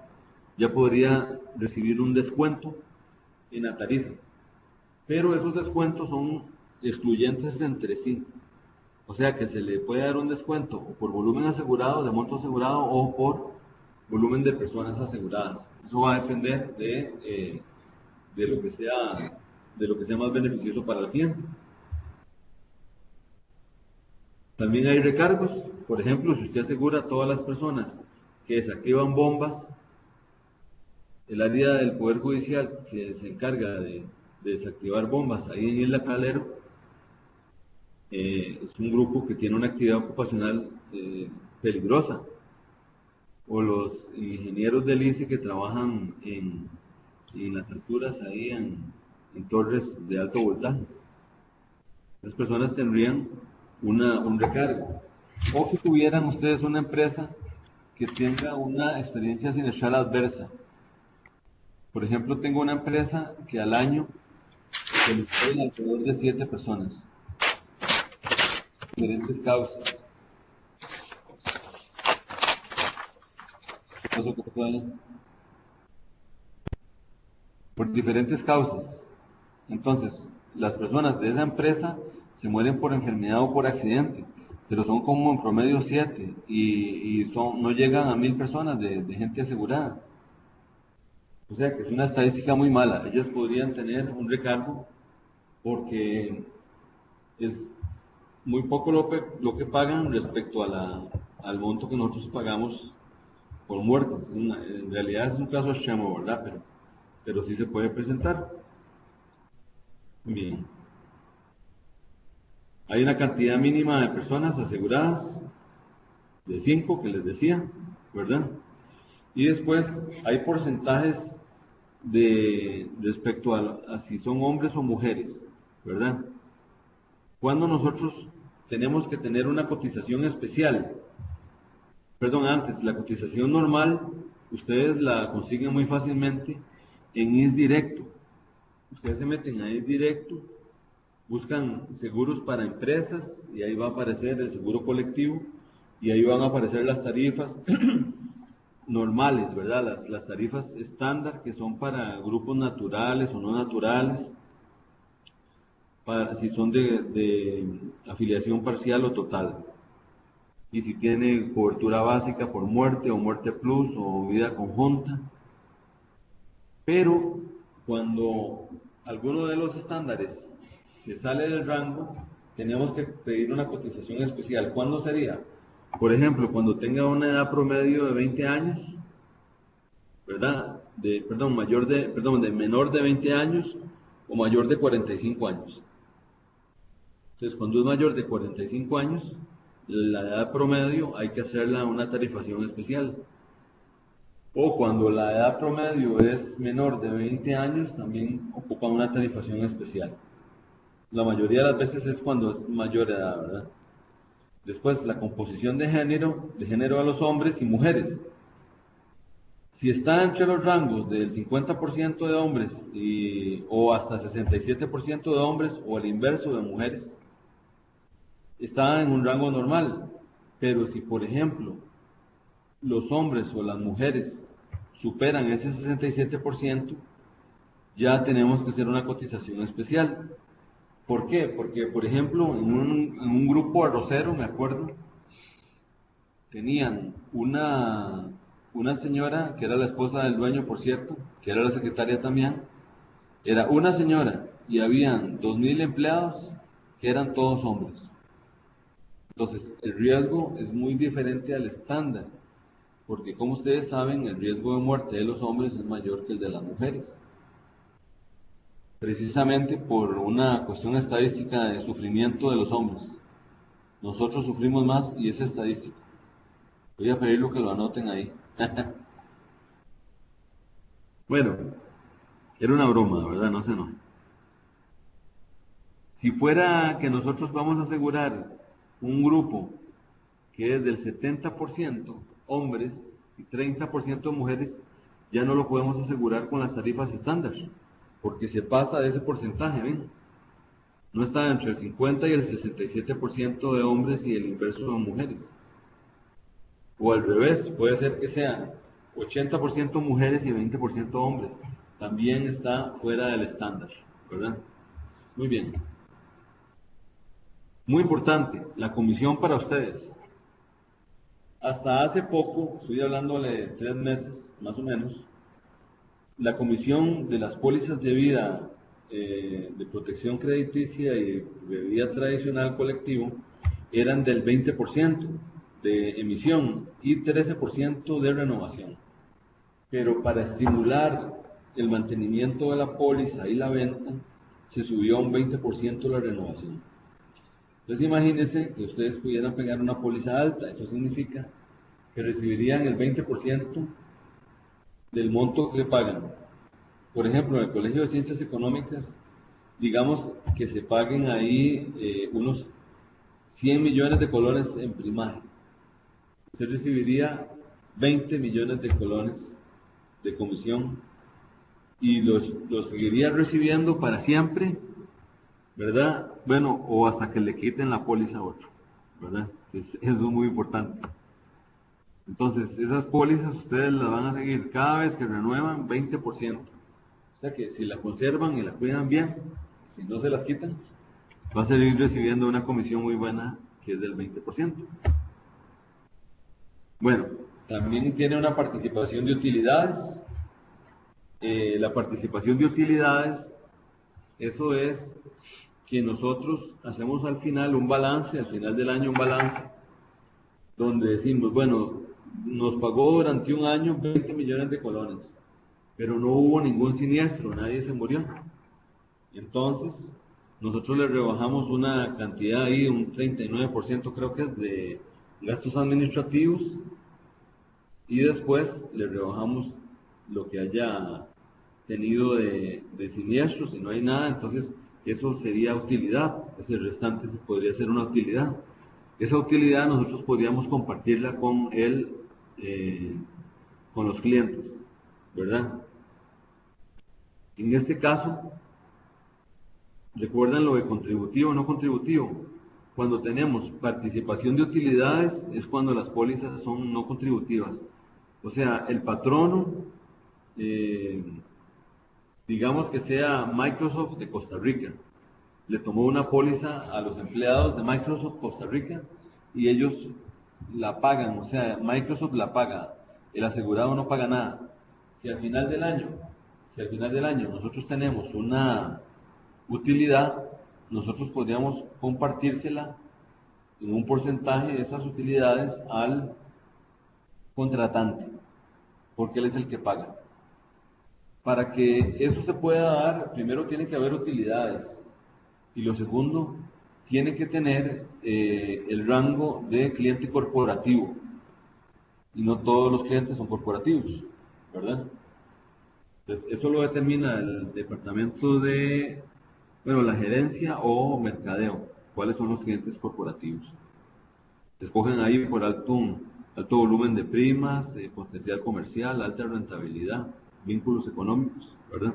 ya podría recibir un descuento en la tarifa. Pero esos descuentos son excluyentes entre sí. O sea que se le puede dar un descuento por volumen asegurado, de monto asegurado, o por volumen de personas aseguradas. Eso va a depender de lo que sea más beneficioso para el cliente. También hay recargos. Por ejemplo, si usted asegura a todas las personas que desactivan bombas, el área del Poder Judicial que se encarga de desactivar bombas ahí en Isla Calero, es un grupo que tiene una actividad ocupacional peligrosa. O los ingenieros del ICE que trabajan en las alturas ahí en torres de alto voltaje. Las personas tendrían un recargo. O que tuvieran ustedes una empresa que tenga una experiencia sinestral adversa. Por ejemplo, tengo una empresa que al año se le pueden alrededor de 7 personas. Diferentes causas. pasó? ¿Qué pasó ahí? Por diferentes causas. Entonces, las personas de esa empresa se mueren por enfermedad o por accidente, pero son como en promedio 7 y no llegan a 1000 personas de gente asegurada. O sea que es una estadística muy mala. Ellas podrían tener un recargo porque es muy poco lo que pagan respecto al monto que nosotros pagamos por muertes. En realidad es un caso extremo, ¿verdad? Pero sí se puede presentar. Bien. Hay una cantidad mínima de personas aseguradas, de 5 que les decía, ¿verdad? Y después hay porcentajes respecto a si son hombres o mujeres, ¿verdad? Cuando nosotros tenemos que tener una cotización especial, perdón, antes, la cotización normal, ustedes la consiguen muy fácilmente en IS Directo. Ustedes se meten a IS Directo, buscan seguros para empresas y ahí va a aparecer el seguro colectivo y ahí van a aparecer las tarifas normales, ¿verdad? Las tarifas estándar que son para grupos naturales o no naturales, si son de afiliación parcial o total, y si tiene cobertura básica por muerte o muerte plus o vida conjunta. Pero cuando alguno de los estándares se sale del rango, tenemos que pedir una cotización especial. ¿Cuándo sería? Por ejemplo, cuando tenga una edad promedio de 20 años, ¿verdad? De menor de 20 años o mayor de 45 años. Entonces, cuando es mayor de 45 años, la edad promedio hay que hacerla una tarifación especial. O cuando la edad promedio es menor de 20 años, también ocupa una tarifación especial. La mayoría de las veces es cuando es mayor edad, ¿verdad? Después, la composición de género a los hombres y mujeres. Si está entre los rangos del 50% de hombres o hasta 67% de hombres o el inverso de mujeres, está en un rango normal. Pero si, por ejemplo, los hombres o las mujeres superan ese 67%, ya tenemos que hacer una cotización especial. ¿Por qué? Porque, por ejemplo, en un grupo arrocero, me acuerdo, tenían una señora, que era la esposa del dueño, por cierto, que era la secretaria también, era una señora y habían 2000 empleados que eran todos hombres. Entonces, el riesgo es muy diferente al estándar, porque como ustedes saben, el riesgo de muerte de los hombres es mayor que el de las mujeres. Precisamente por una cuestión estadística de sufrimiento de los hombres. Nosotros sufrimos más y es estadístico. Voy a pedirlo que lo anoten ahí. Bueno, era una broma, ¿verdad? No sé, no. Si fuera que nosotros vamos a asegurar un grupo que es del 70% hombres y 30% mujeres, ya no lo podemos asegurar con las tarifas estándar, porque se pasa de ese porcentaje, ¿ven? No está entre el 50 y el 67% de hombres y el inverso de mujeres. O al revés, puede ser que sean 80% mujeres y 20% hombres. También está fuera del estándar, ¿verdad? Muy bien. Muy importante, la comisión para ustedes. Hasta hace poco, estoy hablándole de 3 meses más o menos, la comisión de las pólizas de vida de protección crediticia y de vida tradicional colectivo eran del 20% de emisión y 13% de renovación. Pero para estimular el mantenimiento de la póliza y la venta, se subió a un 20% la renovación. Entonces imagínense que ustedes pudieran pegar una póliza alta, eso significa que recibirían el 20% del monto que pagan. Por ejemplo, en el Colegio de Ciencias Económicas, digamos que se paguen ahí unos 100 millones de colones en primaje. Usted recibiría 20 millones de colones de comisión y los seguiría recibiendo para siempre, ¿verdad? Bueno, o hasta que le quiten la póliza a otro, ¿verdad? Eso es muy importante. Entonces, esas pólizas ustedes las van a seguir cada vez que renuevan 20%. O sea que si la conservan y la cuidan bien, si no se las quitan, va a seguir recibiendo una comisión muy buena que es del 20%. Bueno, también tiene una participación de utilidades. La participación de utilidades, eso es que nosotros hacemos al final un balance, al final del año un balance, donde decimos, bueno, nos pagó durante un año 20 millones de colones, pero no hubo ningún siniestro, nadie se murió. Entonces, nosotros le rebajamos una cantidad ahí, un 39% creo que es de gastos administrativos, y después le rebajamos lo que haya tenido de siniestros. Si no hay nada, entonces eso sería utilidad, ese restante se podría ser una utilidad. Esa utilidad nosotros podríamos compartirla con con los clientes, ¿verdad? En este caso, ¿recuerdan lo de contributivo o no contributivo? Cuando tenemos participación de utilidades es cuando las pólizas son no contributivas. O sea, el patrono, eh, digamos que sea Microsoft de Costa Rica, le tomó una póliza a los empleados de Microsoft Costa Rica y ellos la pagan, o sea, Microsoft la paga, el asegurado no paga nada. Si al final del año, si al final del año nosotros tenemos una utilidad, nosotros podríamos compartírsela en un porcentaje de esas utilidades al contratante, porque él es el que paga. Para que eso se pueda dar, primero tiene que haber utilidades y lo segundo, tiene que tener el rango de cliente corporativo y no todos los clientes son corporativos, ¿verdad? Entonces, eso lo determina el departamento de, bueno, la gerencia o mercadeo, cuáles son los clientes corporativos. Se escogen ahí por alto volumen de primas, potencial comercial, alta rentabilidad, vínculos económicos, ¿verdad?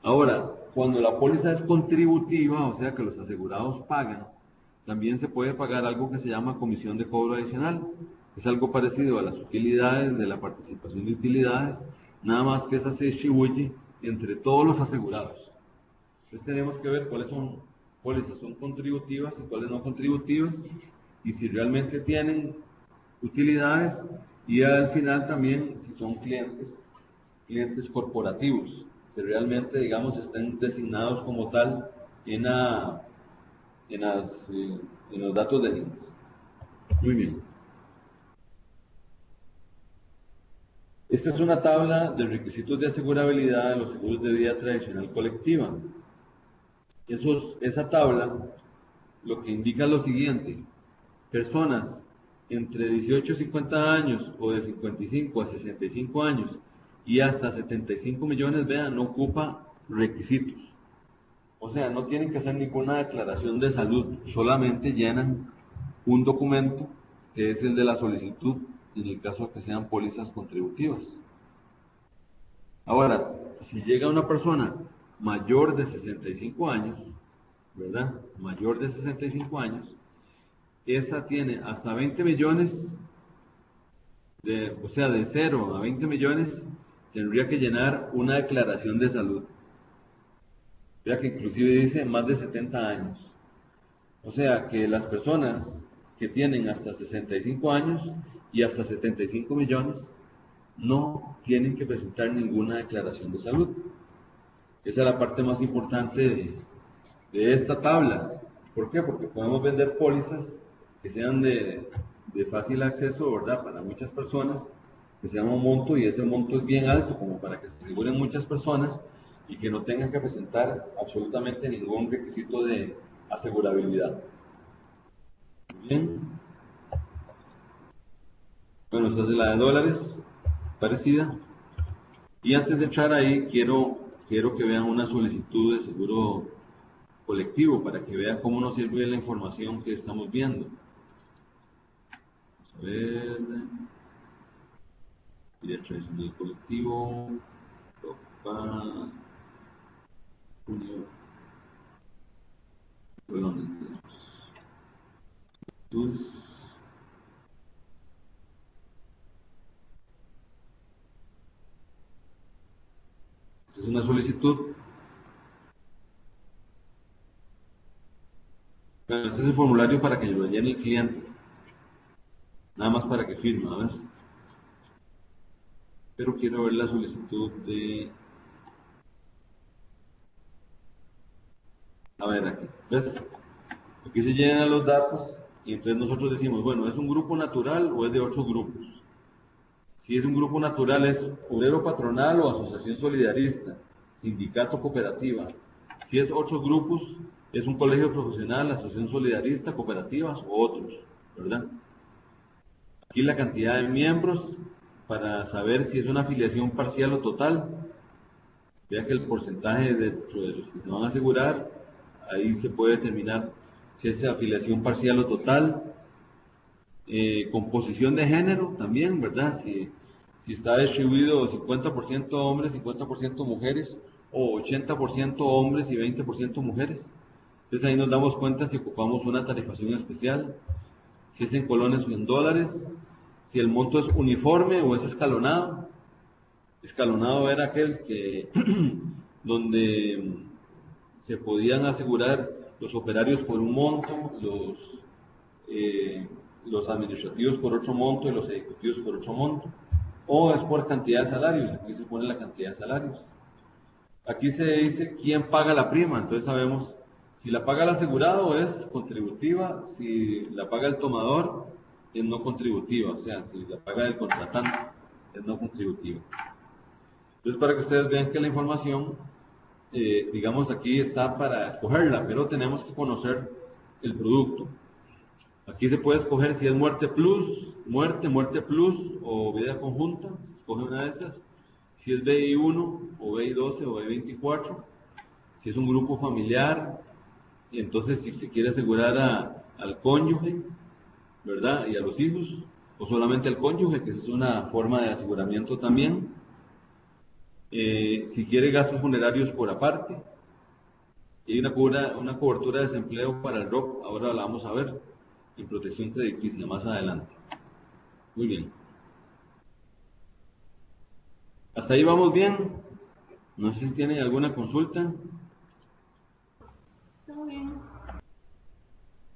Ahora, cuando la póliza es contributiva, o sea que los asegurados pagan, también se puede pagar algo que se llama comisión de cobro adicional. Es algo parecido a las utilidades de la participación de utilidades, nada más que esa se distribuye entre todos los asegurados. Entonces tenemos que ver cuáles son pólizas son contributivas y cuáles no contributivas, y si realmente tienen utilidades, y al final también si son clientes corporativos, que realmente, digamos, estén designados como tal en, en los datos del INSS. Muy bien. Esta es una tabla de requisitos de asegurabilidad de los seguros de vida tradicional colectiva. Esa tabla lo que indica es lo siguiente: personas entre 18 y 50 años o de 55 a 65 años y hasta 75 millones, vean, no ocupa requisitos. O sea, no tienen que hacer ninguna declaración de salud, solamente llenan un documento que es el de la solicitud en el caso de que sean pólizas contributivas. Ahora, si llega una persona mayor de 65 años, ¿verdad? Mayor de 65 años, esa tiene hasta 20 millones, o sea, de 0 a 20 millones, tendría que llenar una declaración de salud. Vea que inclusive dice más de 70 años. O sea que las personas que tienen hasta 65 años y hasta 75 millones no tienen que presentar ninguna declaración de salud. Esa es la parte más importante de esta tabla. ¿Por qué? Porque podemos vender pólizas que sean de fácil acceso, ¿verdad? Para muchas personas, que sean un monto y ese monto es bien alto como para que se aseguren muchas personas y que no tengan que presentar absolutamente ningún requisito de asegurabilidad. Bien. Bueno, esta es la de dólares, parecida. Y antes de entrar ahí, quiero que vean una solicitud de seguro colectivo para que vean cómo nos sirve la información que estamos viendo. Vamos a ver. Derecho tradicional colectivo. Junio. solicitud. Bueno, este es el formulario para que lo llene el cliente. Nada más para que firme, ¿ves? Pero quiero ver la solicitud de... A ver, aquí, ¿ves? Aquí se llenan los datos y entonces nosotros decimos, bueno, ¿es un grupo natural o es de 8 grupos? Si es un grupo natural, es obrero patronal o asociación solidarista, sindicato, cooperativa. Si es 8 grupos, es un colegio profesional, asociación solidarista, cooperativas o otros, ¿verdad? Aquí la cantidad de miembros para saber si es una afiliación parcial o total. Vea que el porcentaje dentro de los que se van a asegurar, ahí se puede determinar si es afiliación parcial o total. Composición de género también, ¿verdad? Si está distribuido 50% hombres, 50% mujeres, o 80% hombres y 20% mujeres. Entonces ahí nos damos cuenta si ocupamos una tarifación especial, si es en colones o en dólares, si el monto es uniforme o es escalonado. Escalonado era aquel que donde se podían asegurar los operarios por un monto, los administrativos por otro monto y los ejecutivos por otro monto, o es por cantidad de salarios. Aquí se pone la cantidad de salarios. Aquí se dice quién paga la prima, entonces sabemos si la paga el asegurado es contributiva, si la paga el tomador es no contributiva, o sea, si la paga el contratante es no contributiva. Entonces, para que ustedes vean que la información, digamos, aquí está para escogerla, pero tenemos que conocer el producto. Aquí se puede escoger si es muerte plus o vida conjunta, se escoge una de esas. Si es BI1 o BI12 o BI24, si es un grupo familiar, y entonces si se quiere asegurar al cónyuge, ¿verdad? Y a los hijos, o solamente al cónyuge, que esa es una forma de aseguramiento también. Si quiere gastos funerarios por aparte, y una cobertura de desempleo para el ROP, ahora la vamos a ver, en protección crediticia más adelante. Muy bien. Hasta ahí vamos bien. No sé si tienen alguna consulta. Todo bien.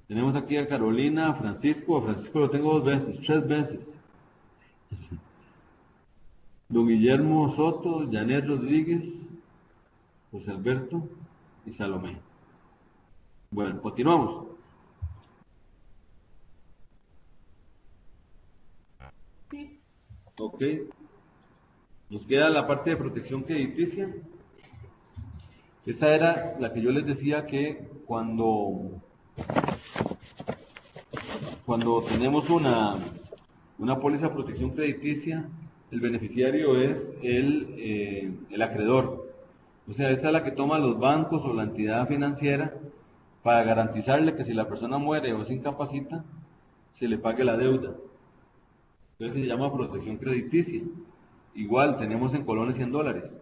Tenemos aquí a Carolina, a Francisco lo tengo 3 veces. Don Guillermo Soto, Janet Rodríguez, José Alberto y Salomé. Bueno, continuamos. Sí. Ok. Nos queda la parte de protección crediticia. Esta era la que yo les decía que cuando tenemos una póliza de protección crediticia, el beneficiario es el acreedor. O sea, esa es la que toma los bancos o la entidad financiera para garantizarle que si la persona muere o se incapacita, se le pague la deuda. Entonces se llama protección crediticia. Igual tenemos en colones y en dólares.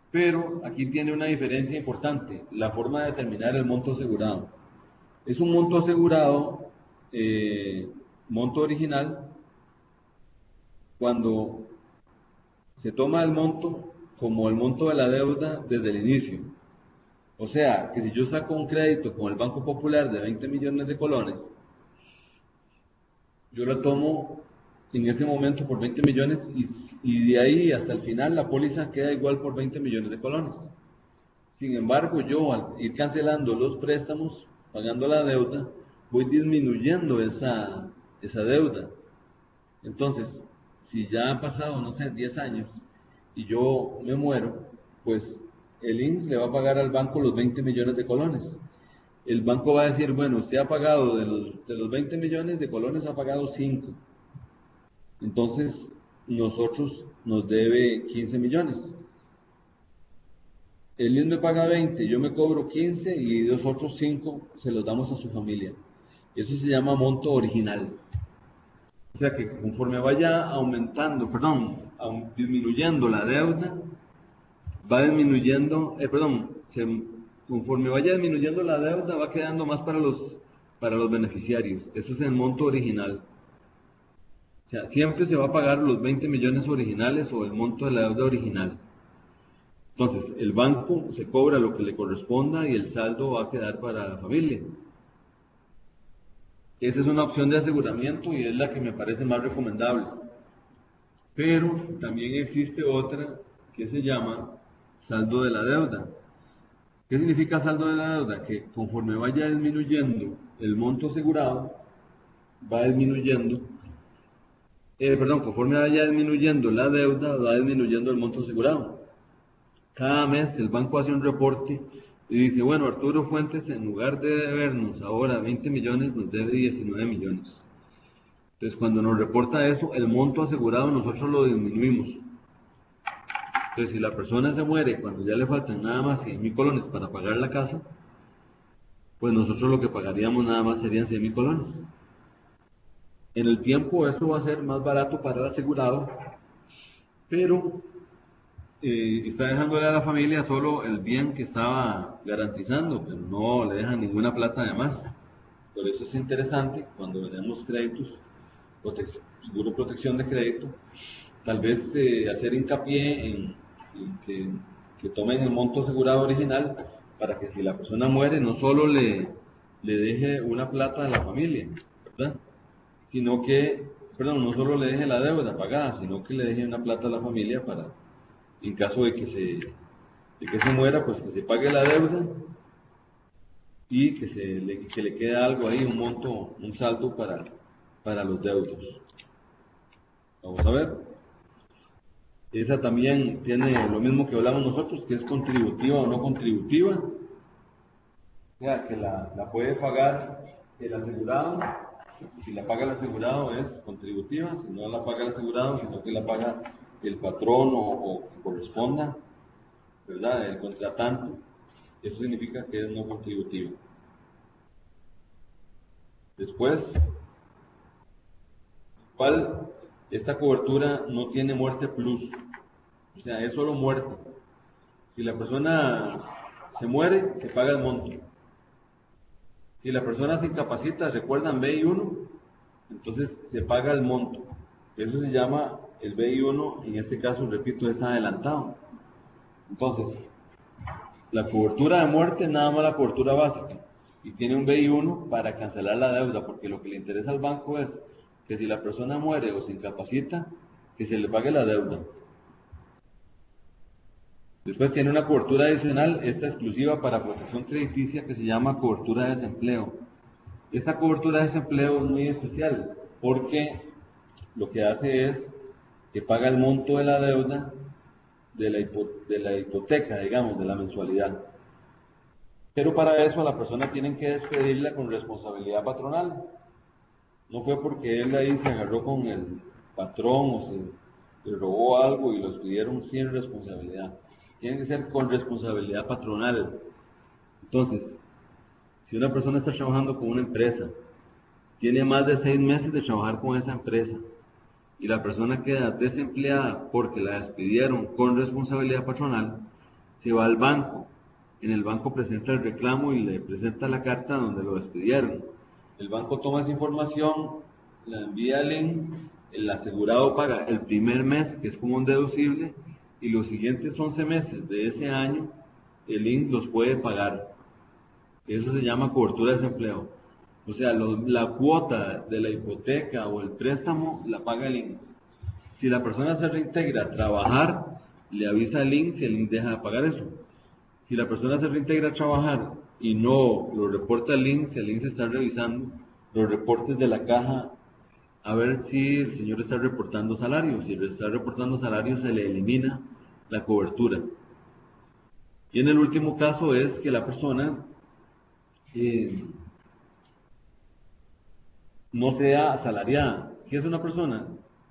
Pero aquí tiene una diferencia importante, la forma de determinar el monto asegurado. Es un monto asegurado, monto original, cuando se toma el monto como el monto de la deuda desde el inicio. O sea, que si yo saco un crédito con el Banco Popular de 20 millones de colones, yo lo tomo en ese momento por 20 millones y de ahí hasta el final la póliza queda igual por 20 millones de colones. Sin embargo, yo al ir cancelando los préstamos, pagando la deuda, voy disminuyendo esa deuda. Entonces, si ya han pasado, no sé, 10 años y yo me muero, pues el INSS le va a pagar al banco los 20 millones de colones. El banco va a decir, bueno, usted ha pagado de los 20 millones de colones, ha pagado 5. Entonces, nosotros nos debe 15 millones. El INSS me paga 20, yo me cobro 15 y los otros 5 se los damos a su familia. Eso se llama monto original. O sea que conforme vaya aumentando, disminuyendo la deuda, va disminuyendo, conforme vaya disminuyendo la deuda, va quedando más para los beneficiarios. Eso es el monto original. O sea, siempre se va a pagar los 20 millones originales o el monto de la deuda original. Entonces, el banco se cobra lo que le corresponda y el saldo va a quedar para la familia. Esa es una opción de aseguramiento y es la que me parece más recomendable. Pero también existe otra que se llama saldo de la deuda. ¿Qué significa saldo de la deuda? Que conforme vaya disminuyendo el monto asegurado, va disminuyendo, conforme vaya disminuyendo la deuda, va disminuyendo el monto asegurado. Cada mes el banco hace un reporte y dice, bueno, Arturo Fuentes, en lugar de debernos ahora 20 millones, nos debe 19 millones. Entonces, cuando nos reporta eso, el monto asegurado nosotros lo disminuimos. Entonces, si la persona se muere cuando ya le faltan nada más 100.000 colones para pagar la casa, pues nosotros lo que pagaríamos nada más serían 100.000 colones. En el tiempo eso va a ser más barato para el asegurado, pero está dejándole a la familia solo el bien que estaba garantizando, pero no le dejan ninguna plata además. Por eso es interesante cuando tenemos créditos, seguro de protección de crédito, tal vez hacer hincapié en que tomen el monto asegurado original para que si la persona muere no solo le deje una plata a la familia, ¿verdad? Sino que, no solo le deje la deuda pagada, sino que le deje una plata a la familia para, en caso de que se muera, pues que se pague la deuda y que le quede algo ahí, un monto, un saldo para los deudos. Vamos a ver. Esa también tiene lo mismo que hablamos nosotros, que es contributiva o no contributiva. O sea, que la puede pagar el asegurado. Si la paga el asegurado es contributiva, si no la paga el asegurado, sino que la paga el patrón o que corresponda, ¿verdad? El contratante. Eso significa que es no contributiva. Después, esta cobertura no tiene muerte plus, o sea, es solo muerte. Si la persona se muere, se paga el monto. Si la persona se incapacita, recuerdan BI1, entonces se paga el monto. Eso se llama el BI1, en este caso, repito, es adelantado. Entonces, la cobertura de muerte es nada más la cobertura básica y tiene un BI1 para cancelar la deuda, porque lo que le interesa al banco es que si la persona muere o se incapacita, que se le pague la deuda. Después tiene una cobertura adicional, esta exclusiva para protección crediticia, que se llama cobertura de desempleo. Esta cobertura de desempleo es muy especial porque lo que hace es que paga el monto de la deuda de la hipoteca, digamos, de la mensualidad. Pero para eso a la persona tienen que despedirla con responsabilidad patronal. No fue porque él ahí se agarró con el patrón o se robó algo y lo despidieron sin responsabilidad. Tiene que ser con responsabilidad patronal. Entonces, si una persona está trabajando con una empresa, tiene más de 6 meses de trabajar con esa empresa y la persona queda desempleada porque la despidieron con responsabilidad patronal, se va al banco. En el banco presenta el reclamo y le presenta la carta donde lo despidieron. El banco toma esa información, la envía al INSS, el asegurado paga el primer mes, que es como un deducible, y los siguientes 11 meses de ese año, el INSS los puede pagar. Eso se llama cobertura de desempleo. O sea, la cuota de la hipoteca o el préstamo la paga el INSS. Si la persona se reintegra a trabajar, le avisa al INSS y el INSS deja de pagar eso. Si la persona se reintegra a trabajar y no lo reporta al INSS, el INSS está revisando los reportes de la caja a ver si el señor está reportando salarios. Si está reportando salarios, se le elimina la cobertura. Y en el último caso es que la persona no sea asalariada. Si es una persona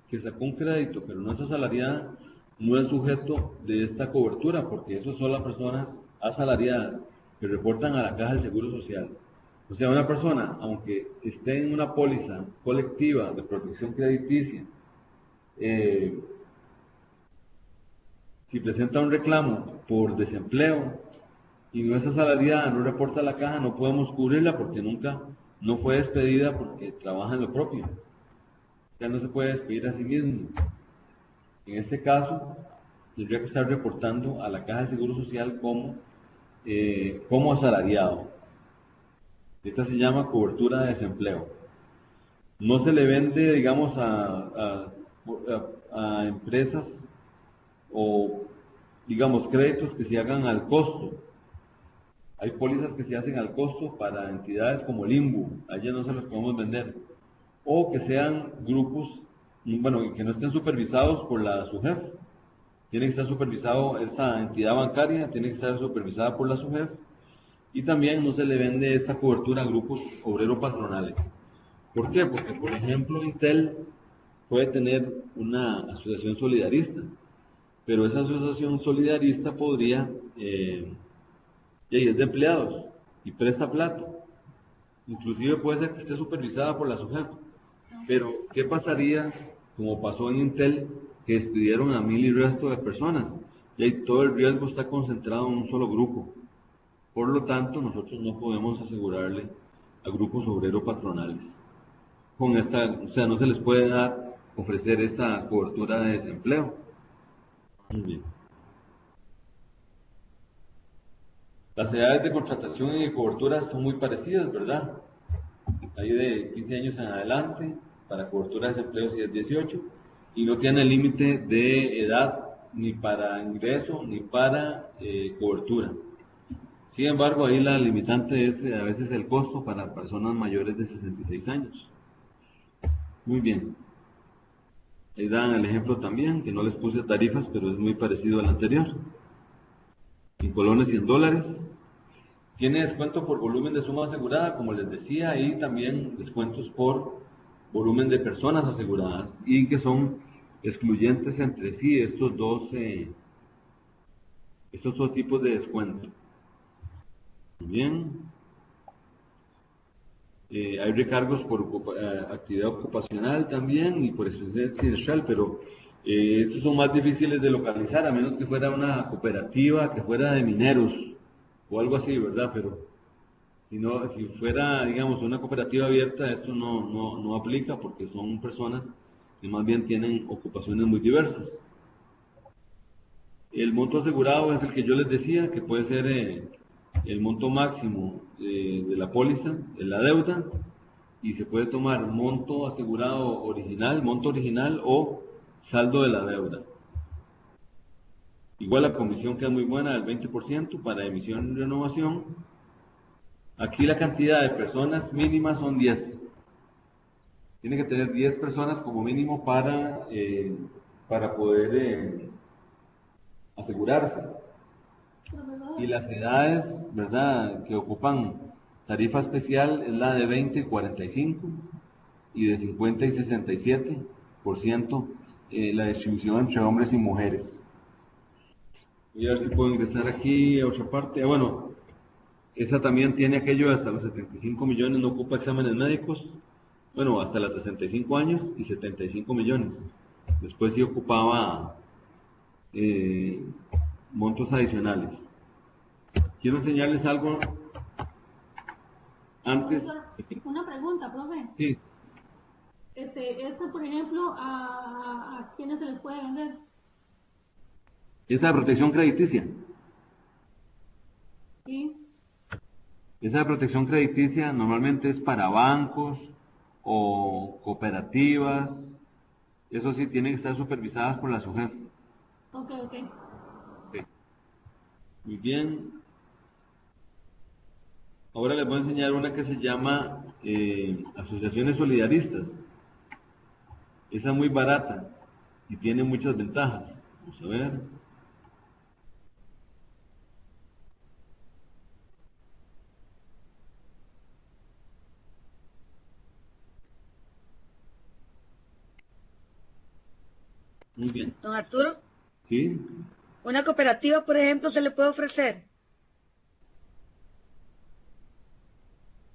que sacó un crédito pero no es asalariada, no es sujeto de esta cobertura, porque eso son las personas asalariadas que reportan a la Caja del Seguro Social. O sea, una persona, aunque esté en una póliza colectiva de protección crediticia, si presenta un reclamo por desempleo y no es asalariada, no reporta a la caja, no podemos cubrirla porque no fue despedida porque trabaja en lo propio. Ya no se puede despedir a sí mismo. En este caso, tendría que estar reportando a la Caja de Seguro Social como asalariado. Esta se llama cobertura de desempleo. No se le vende, digamos, a empresas o, digamos, créditos que se hagan al costo. Hay pólizas que se hacen al costo para entidades como el INBU, a ellas no se las podemos vender. O que sean grupos, bueno, y que no estén supervisados por la SUGEF. Tiene que estar supervisado, esa entidad bancaria tiene que estar supervisada por la SUGEF. Y también no se le vende esta cobertura a grupos obrero-patronales. ¿Por qué? Porque, por ejemplo, Intel puede tener una asociación solidarista, pero esa asociación solidarista podría, y es de empleados, y presta plata. Inclusive puede ser que esté supervisada por la SUGEF. Pero, ¿qué pasaría, como pasó en Intel, que despidieron a 1000 y resto de personas? Y ahí todo el riesgo está concentrado en un solo grupo. Por lo tanto, nosotros no podemos asegurarle a grupos obrero-patronales. Con esta, o sea, no se les puede ofrecer esta cobertura de desempleo. Muy bien. Las edades de contratación y de cobertura son muy parecidas, ¿verdad? Hay de 15 años en adelante, para cobertura de desempleo si es 18, y no tiene límite de edad ni para ingreso ni para cobertura. Sin embargo, ahí la limitante es a veces el costo para personas mayores de 66 años. Muy bien. Ahí dan el ejemplo también, que no les puse tarifas, pero es muy parecido al anterior. En colones y en dólares. Tiene descuento por volumen de suma asegurada, como les decía, y también descuentos por volumen de personas aseguradas, y que son excluyentes entre sí estos dos tipos de descuento. Muy bien. Hay recargos por actividad ocupacional también y por experiencia sindical, pero estos son más difíciles de localizar, a menos que fuera una cooperativa, que fuera de mineros o algo así, ¿verdad? Pero si fuera, digamos, una cooperativa abierta, esto no aplica porque son personas que más bien tienen ocupaciones muy diversas. El monto asegurado es el que yo les decía, que puede ser el monto máximo de la póliza, de la deuda, y se puede tomar monto asegurado original, monto original o saldo de la deuda. Igual la comisión queda muy buena, del 20% para emisión y renovación. Aquí la cantidad de personas mínimas son 10. Tiene que tener 10 personas como mínimo para poder asegurarse. Y las edades, ¿verdad?, que ocupan tarifa especial es la de 20 y 45 y de 50 y 67%, la distribución entre hombres y mujeres. Voy a ver si puedo ingresar aquí a otra parte. Bueno, esa también tiene aquello hasta los 75 millones, no ocupa exámenes médicos. Bueno, hasta los 65 años y 75 millones. Después sí ocupaba montos adicionales. Quiero enseñarles algo antes. Una pregunta, profe. Sí. Por ejemplo, ¿a quiénes se les puede vender? Esa de protección crediticia. Sí. Esa de protección crediticia normalmente es para bancos o cooperativas. Eso sí, tienen que estar supervisadas por la SUGEF. Ok. Okay. Muy bien. Ahora les voy a enseñar una que se llama asociaciones solidaristas. Esa es muy barata y tiene muchas ventajas. Vamos a ver. Muy bien. Don Arturo, ¿Sí? una cooperativa, por ejemplo, se le puede ofrecer.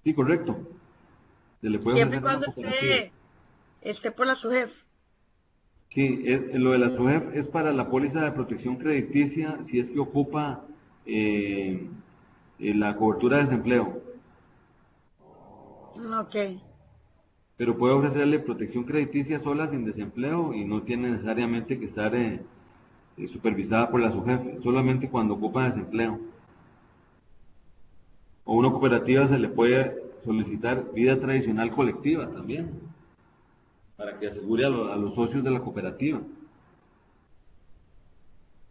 Sí, correcto. Se le puede Siempre y ofrecer una cuando cooperativa. esté por la SUGEF. Sí, lo de la SUGEF es para la póliza de protección crediticia si es que ocupa la cobertura de desempleo. Ok. Pero puede ofrecerle protección crediticia sola sin desempleo y no tiene necesariamente que estar supervisada por la subjefe, solamente cuando ocupa desempleo. O una cooperativa se le puede solicitar vida tradicional colectiva también, para que asegure a los socios de la cooperativa.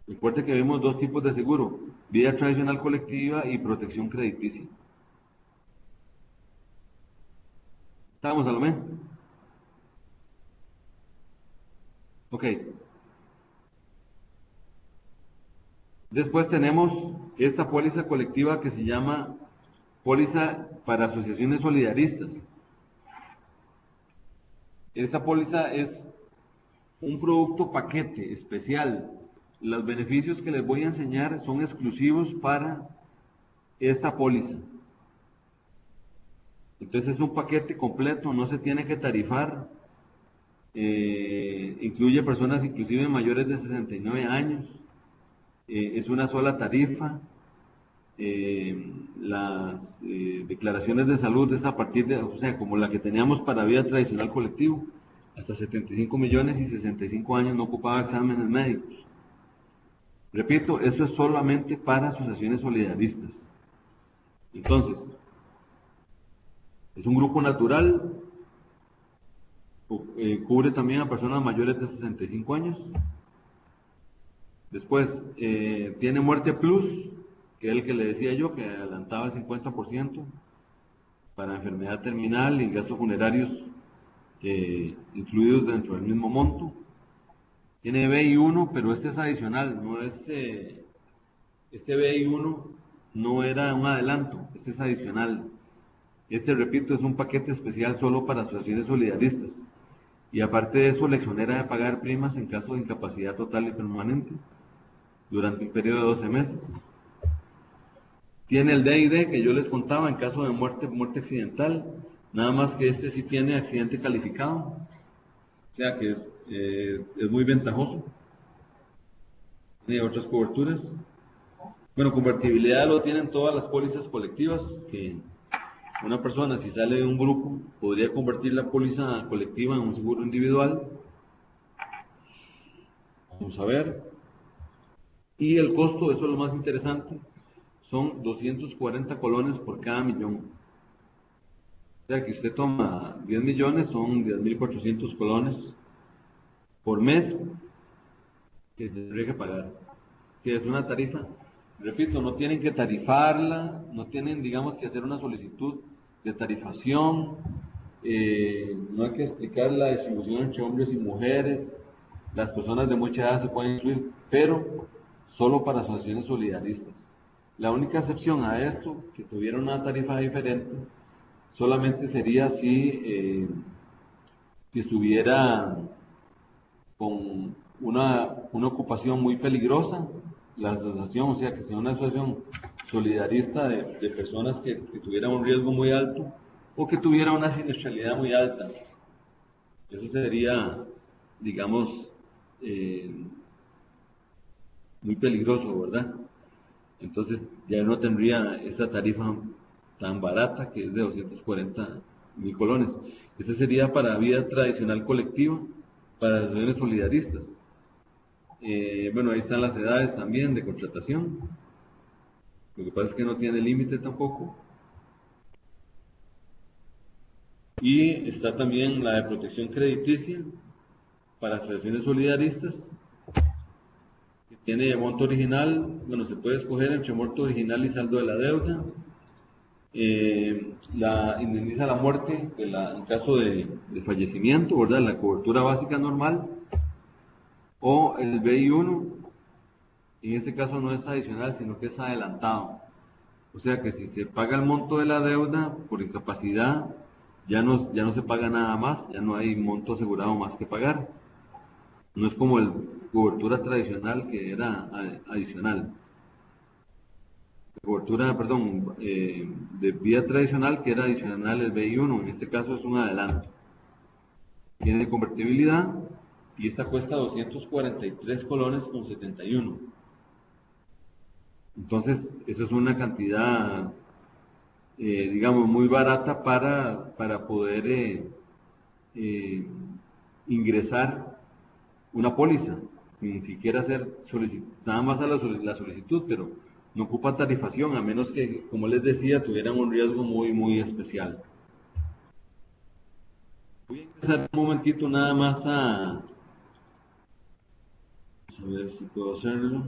Recuerde que vemos dos tipos de seguro, vida tradicional colectiva y protección crediticia. ¿Estamos, Salomé? Ok. Después tenemos esta póliza colectiva que se llama póliza para asociaciones solidaristas. Esta póliza es un producto paquete especial. Los beneficios que les voy a enseñar son exclusivos para esta póliza. Entonces es un paquete completo, no se tiene que tarifar. Incluye personas inclusive mayores de 69 años. Es una sola tarifa. Las declaraciones de salud es a partir de, o sea, como la que teníamos para vida tradicional colectivo, hasta 75 millones y 65 años no ocupaba exámenes médicos. Repito, esto es solamente para asociaciones solidaristas. Entonces, es un grupo natural, cubre también a personas mayores de 65 años. Después, tiene muerte plus, que es el que le decía yo, que adelantaba el 50% para enfermedad terminal y gastos funerarios incluidos dentro del mismo monto. Tiene BI1, pero este es adicional, no es, este BI1 no era un adelanto, este es adicional. Este, repito, es un paquete especial solo para asociaciones solidaristas. Y aparte de eso, le exonera de pagar primas en caso de incapacidad total y permanente durante un periodo de 12 meses. Tiene el D&D que yo les contaba en caso de muerte accidental, nada más que este sí tiene accidente calificado, o sea que es muy ventajoso. Tiene otras coberturas. Bueno, convertibilidad lo tienen todas las pólizas colectivas, que una persona si sale de un grupo podría convertir la póliza colectiva en un seguro individual. Vamos a ver. Y el costo, eso es lo más interesante, son 240 colones por cada millón. O sea que usted toma 10 millones, son 10.400 colones por mes que tendría que pagar. Si es una tarifa, repito, no tienen que tarifarla, no tienen, digamos, que hacer una solicitud de tarifación, no hay que explicar la distribución entre hombres y mujeres, las personas de mucha edad se pueden incluir, pero solo para asociaciones solidaristas. La única excepción a esto, que tuviera una tarifa diferente, solamente sería si estuviera con una ocupación muy peligrosa, la asociación, o sea, que sea una asociación solidarista de personas que tuvieran un riesgo muy alto o que tuviera una siniestralidad muy alta. Eso sería, digamos, muy peligroso, ¿verdad? Entonces ya no tendría esa tarifa tan barata que es de 240.000 colones. Ese sería para vida tradicional colectiva, para asociaciones solidaristas. Bueno, ahí están las edades también de contratación. Lo que pasa es que no tiene límite tampoco. Y está también la de protección crediticia para asociaciones solidaristas, que tiene monto original. Bueno, se puede escoger entre monto original y saldo de la deuda. La indemniza la muerte en caso de fallecimiento, ¿verdad? La cobertura básica normal. O el BI1, en este caso no es adicional, sino que es adelantado. O sea que si se paga el monto de la deuda por incapacidad, ya no se paga nada más, ya no hay monto asegurado más que pagar. No es como el cobertura tradicional que era adicional. La cobertura, perdón, de vida tradicional que era adicional el BI1, en este caso es un adelanto. Tiene convertibilidad y esta cuesta 243 colones con 71. Entonces, eso es una cantidad, digamos, muy barata para poder ingresar una póliza. sin siquiera hacer nada más a la solicitud, pero no ocupa tarifación, a menos que, como les decía, tuvieran un riesgo muy, muy especial. Voy a ingresar un momentito nada más a ver si puedo hacerlo.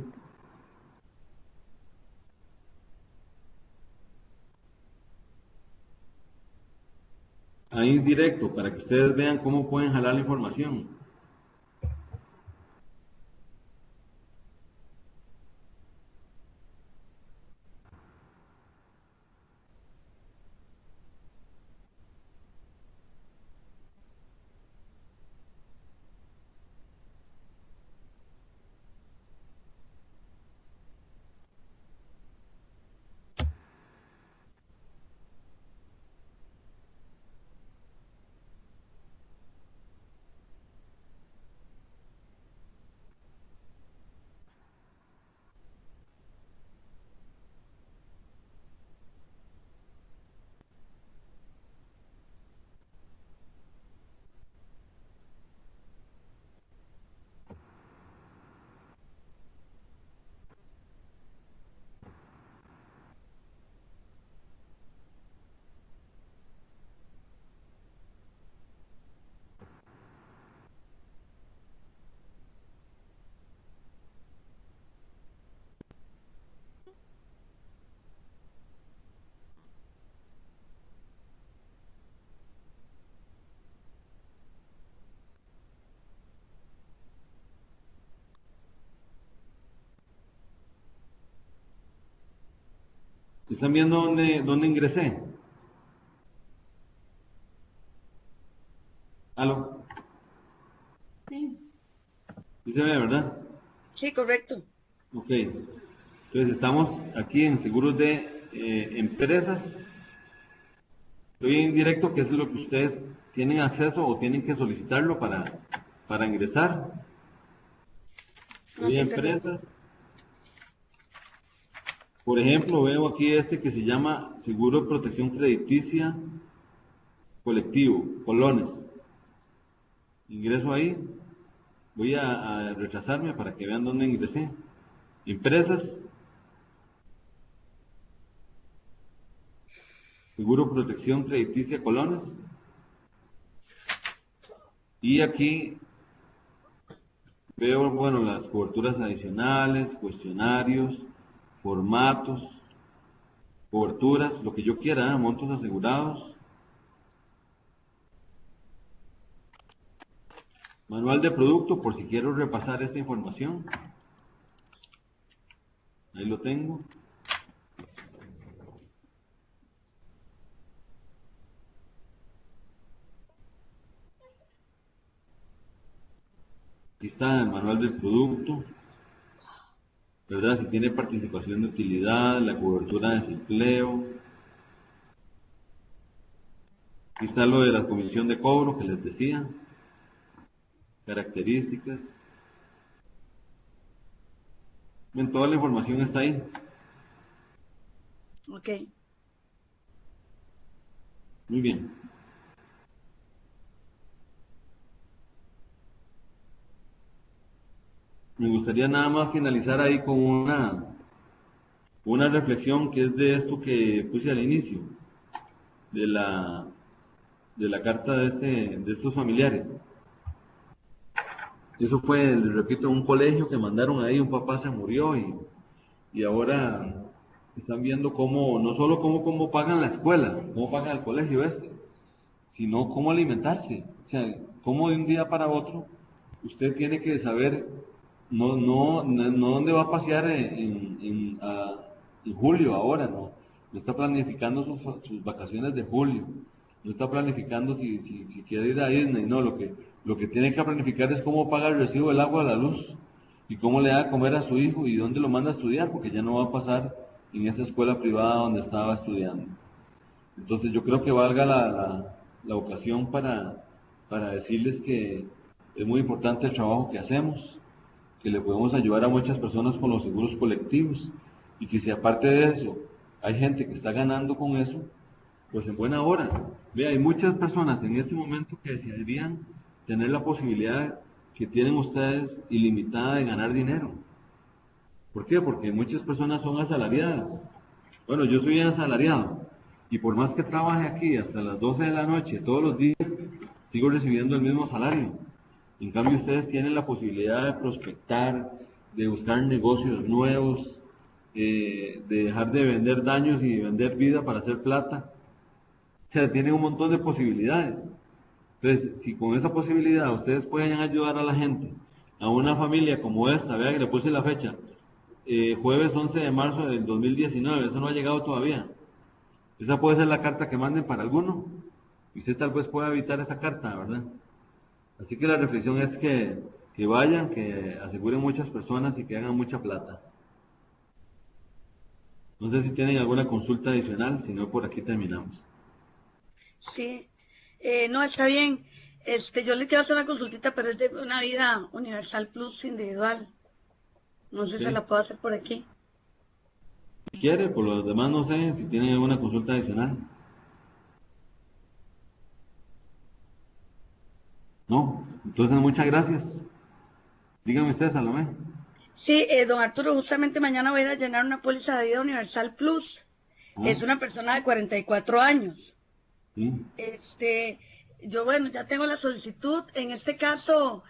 Ahí directo, para que ustedes vean cómo pueden jalar la información. ¿Están viendo dónde ingresé? ¿Aló? Sí. ¿Sí se ve, verdad? Sí, correcto. Ok. Entonces estamos aquí en seguros de empresas. Estoy en directo, que es lo que ustedes tienen acceso o tienen que solicitarlo para ingresar. No, Estoy sí, en perfecto. empresas. Por ejemplo, veo aquí este que se llama Seguro de Protección Crediticia Colectivo, Colones. Ingreso ahí. Voy a retrasarme para que vean dónde ingresé. Empresas, Seguro Protección Crediticia Colones. Y aquí veo, bueno, las coberturas adicionales, cuestionarios, formatos, coberturas, lo que yo quiera, montos asegurados. Manual de producto, por si quiero repasar esta información. Ahí lo tengo. Aquí está el manual del producto, ¿verdad? Si tiene participación de utilidad, la cobertura de desempleo. Aquí está lo de la comisión de cobro que les decía. Características. Bien, toda la información está ahí. Ok. Muy bien. Me gustaría nada más finalizar ahí con una reflexión que es de esto que puse al inicio, de la carta de estos familiares. Eso fue, les repito, un colegio que mandaron ahí, un papá se murió y ahora están viendo cómo, no solo cómo pagan la escuela, cómo pagan el colegio este, sino cómo alimentarse. O sea, cómo de un día para otro usted tiene que saber no dónde va a pasear en julio ahora, no está planificando sus vacaciones de julio, no está planificando si quiere ir a Disney, no, lo que tiene que planificar es cómo paga el recibo del agua, la luz, y cómo le da a comer a su hijo y dónde lo manda a estudiar, porque ya no va a pasar en esa escuela privada donde estaba estudiando. Entonces yo creo que valga la ocasión para decirles que es muy importante el trabajo que hacemos, que le podemos ayudar a muchas personas con los seguros colectivos y que si aparte de eso hay gente que está ganando con eso, pues en buena hora. Vea, hay muchas personas en este momento que desearían tener la posibilidad que tienen ustedes ilimitada de ganar dinero. ¿Por qué? Porque muchas personas son asalariadas. Bueno, yo soy asalariado y por más que trabaje aquí hasta las 12 de la noche todos los días, sigo recibiendo el mismo salario. En cambio, ustedes tienen la posibilidad de prospectar, de buscar negocios nuevos, de dejar de vender daños y de vender vida para hacer plata. O sea, tienen un montón de posibilidades. Entonces, si con esa posibilidad ustedes pueden ayudar a la gente, a una familia como esta, vea que le puse la fecha, jueves 11 de marzo del 2019, eso no ha llegado todavía. Esa puede ser la carta que manden para alguno, y usted tal vez pueda evitar esa carta, ¿verdad? Así que la reflexión es que vayan, que aseguren muchas personas y que hagan mucha plata. No sé si tienen alguna consulta adicional, si no, por aquí terminamos. Sí, no, está bien. Yo le quiero hacer una consultita, pero es de una vida universal plus individual. No sé si se ¿Sí? la puedo hacer por aquí. Si quiere, por los demás no sé si tienen alguna consulta adicional. No, entonces muchas gracias. Dígame usted, Salomé. Sí, don Arturo, justamente mañana voy a ir a llenar una póliza de vida universal plus. Ah, Es una persona de 44 años. sí. Este, yo, bueno, ya tengo la solicitud. En este caso,